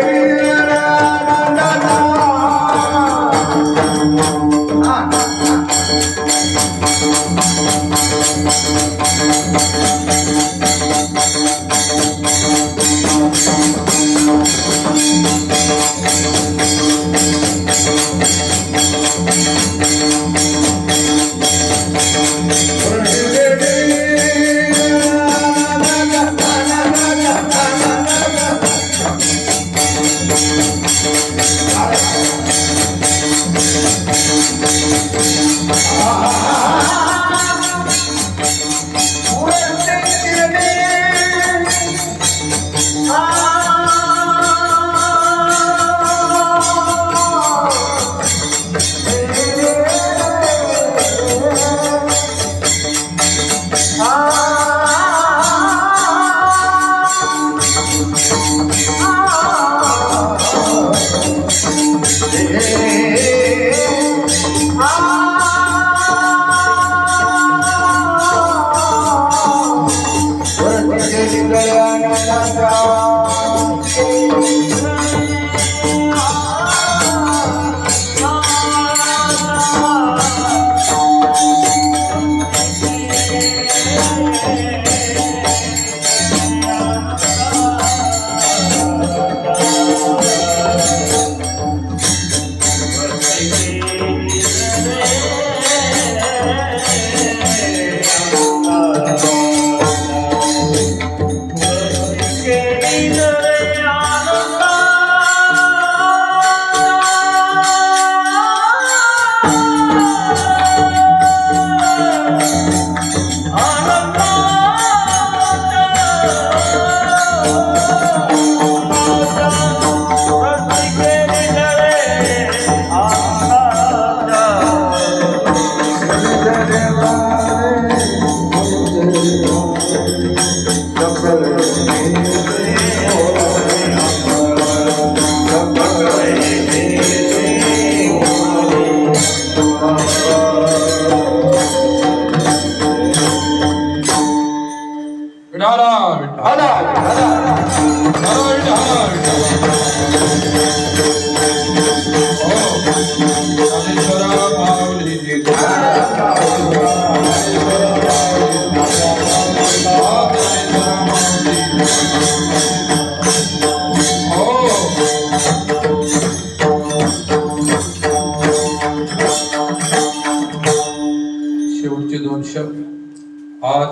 शेवटचे दोन शब्द आज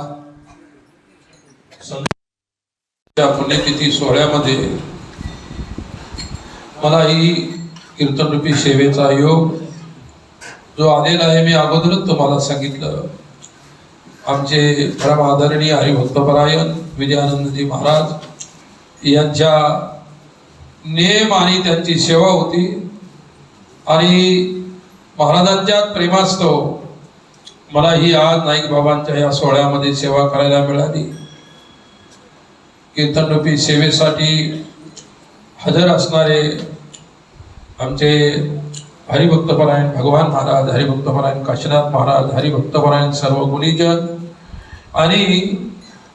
संध्याच्या पुण्यतिथी सोहळ्यामध्ये मला ही कीर्तनरूपी सेवेचा योग जो आलेला आहे, मी अगोदरच तुम्हाला सांगितलं. आमचे परम आदरणीय हरिभक्तपरायण विजयानंदजी महाराज यांच्या नेम आणि त्यांची सेवा होती आणि महाराजांच्या प्रेमास्तव मला ही आज नाईक बाबांच्या या सोहळ्यामध्ये सेवा करायला मिळाली. कीर्तनरूपी सेवेसाठी हजर असणारे आमचे हरिभक्तपरायण भगवान महाराज, हरिभक्तपरायण काशीनाथ महाराज, हरिभक्तपरायण सर्व गुणीजन आणि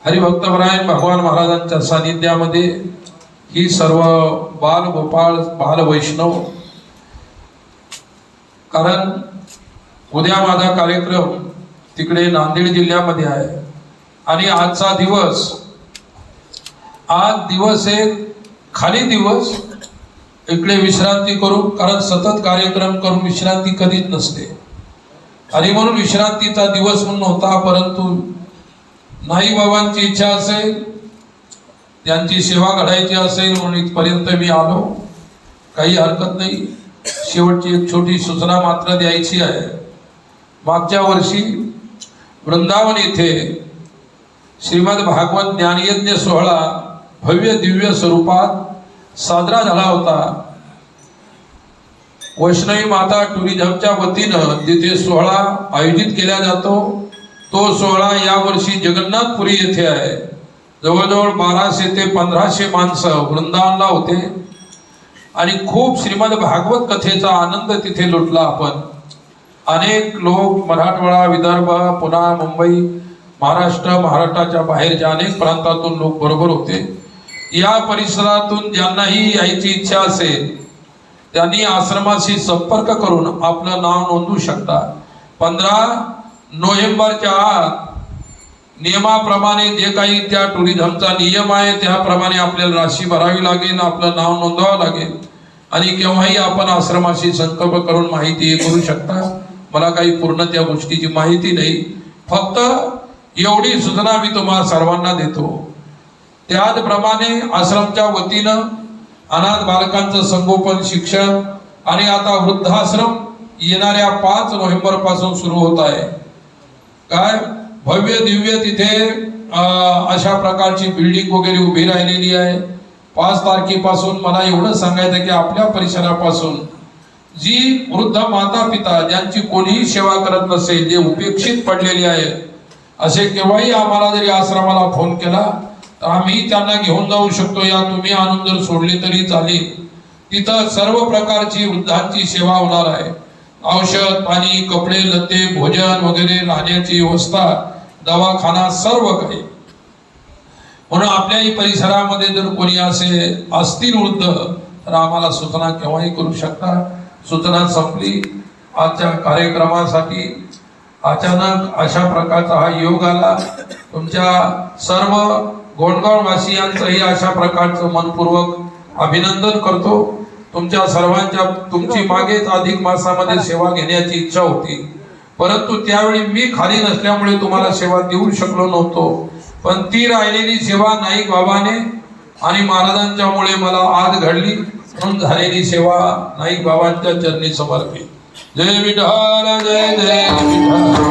हरिभक्तपरायण भगवान महाराजांच्या सानिध्यामध्ये ही सर्व बाल गोपाळ बाल वैष्णव, कारण उद्या माझा कार्यक्रम तिकडे नांदेड जिल्ह्यामध्ये आहे आणि आजचा दिवस आज दिवस एक खाली दिवस, इकडे विश्रांती करू, कारण सतत कार्यक्रम करून विश्रांती कधीच नसते आणि म्हणून विश्रांतीचा दिवस म्हणून होता. परंतु नाईक बाबांची इच्छा असेल, त्यांची सेवा घडायची असेल म्हणून इथपर्यंत मी आलो. काही हरकत नाही. शेवटची एक छोटी सूचना मात्र द्यायची आहे. मागच्या वर्षी वृंदावन येथे श्रीमद भागवत ज्ञानयज्ञ सोहळा भव्य दिव्य स्वरूपात साजरा झाला होता. वैष्णवी माता टुरिझमच्या वतीनं जिथे सोहळा आयोजित केला जातो तो सोहळा यावर्षी जगन्नाथपुरी येथे आहे. जवळजवळ 1200 ते 1500 माणसं वृंदावनला होते आणि खूप श्रीमद भागवत कथेचा आनंद तिथे लुटला आपण. अनेक लोक मराठवाडा, विदर्भ, पुणे, मुंबई, महाराष्ट्राच्या बाहेरच्या अनेक प्रांतातून लोक बरोबर होते. या परिसरातून ज्यांनाही यायची इच्छा असेल त्यांनी आश्रमाशी संपर्क करून आपलं नाव नोंदवू शकता. 15 नोव्हेंबरच्या आत नियमाप्रमाणे जे काही त्या टुरिझमचा नियम आहे त्याप्रमाणे आपल्याला राशी भरावी लागेल, आपलं नाव नोंदवावं लागेल आणि केव्हाही आपण आश्रमाशी संपर्क करून माहिती करू शकता. मला काही पूर्ण त्या गोष्टीची माहिती नाही, फक्त एवढी सूचना मी तुम्हाला सर्वांना देतो. त्याचप्रमाणे आश्रमच्या वतीनं अनाथ बालकांचं संगोपन, शिक्षण आणि आता वृद्धाश्रम येणाऱ्या 5 नोव्हेंबर पासून सुरू होत आहे. काय भव्य दिव्य तिथे अशा प्रकारची बिल्डिंग वगैरे उभी राहिलेली आहे. 5 तारखेपासून मला एवढं सांगायचं की आपल्या परिसरापासून जी वृद्ध माता पिता ज्यांची कोणीही सेवा करत नसेल, जे उपेक्षित पडलेले आहेत, असे केव्हाही आम्हाला जरी आश्रमाला फोन केला तर आम्ही त्यांना घेऊन जाऊ शकतो. या तुम्ही आणून जर सोडले तरी चालेल. तिथं सर्व प्रकारची वृद्धांची सेवा होणार आहे. औषध पाणी, कपडे लत्ते, भोजन वगैरे, राहण्याची व्यवस्था, दवाखाना, सर्व काही. म्हणून आपल्याही परिसरामध्ये जर कोणी असे असतील वृद्ध तर आम्हाला सूचना केव्हाही करू शकता. सूचना संपली. आजच्या कार्यक्रमासाठी अचानक अशा प्रकारचा हा योग आला. तुमच्या सर्व गोंडगाववासियांचंही अशा प्रकारचं मनपूर्वक अभिनंदन करतो. तुमच्या सर्वांच्या तुमची मागेच अधिक मासामध्ये सेवा घेण्याची इच्छा होती, परंतु त्यावेळी मी खाली नसल्यामुळे तुम्हाला सेवा देऊ शकलो नव्हतो. पण ती राहिलेली सेवा नाईक बाबाने आणि महाराजांच्यामुळे मला आज घडली, म्हणून झालेली सेवा नाईक बाबांच्या चरणी समर्पित. जय विठ्ठल, जय जय विठ्ठल.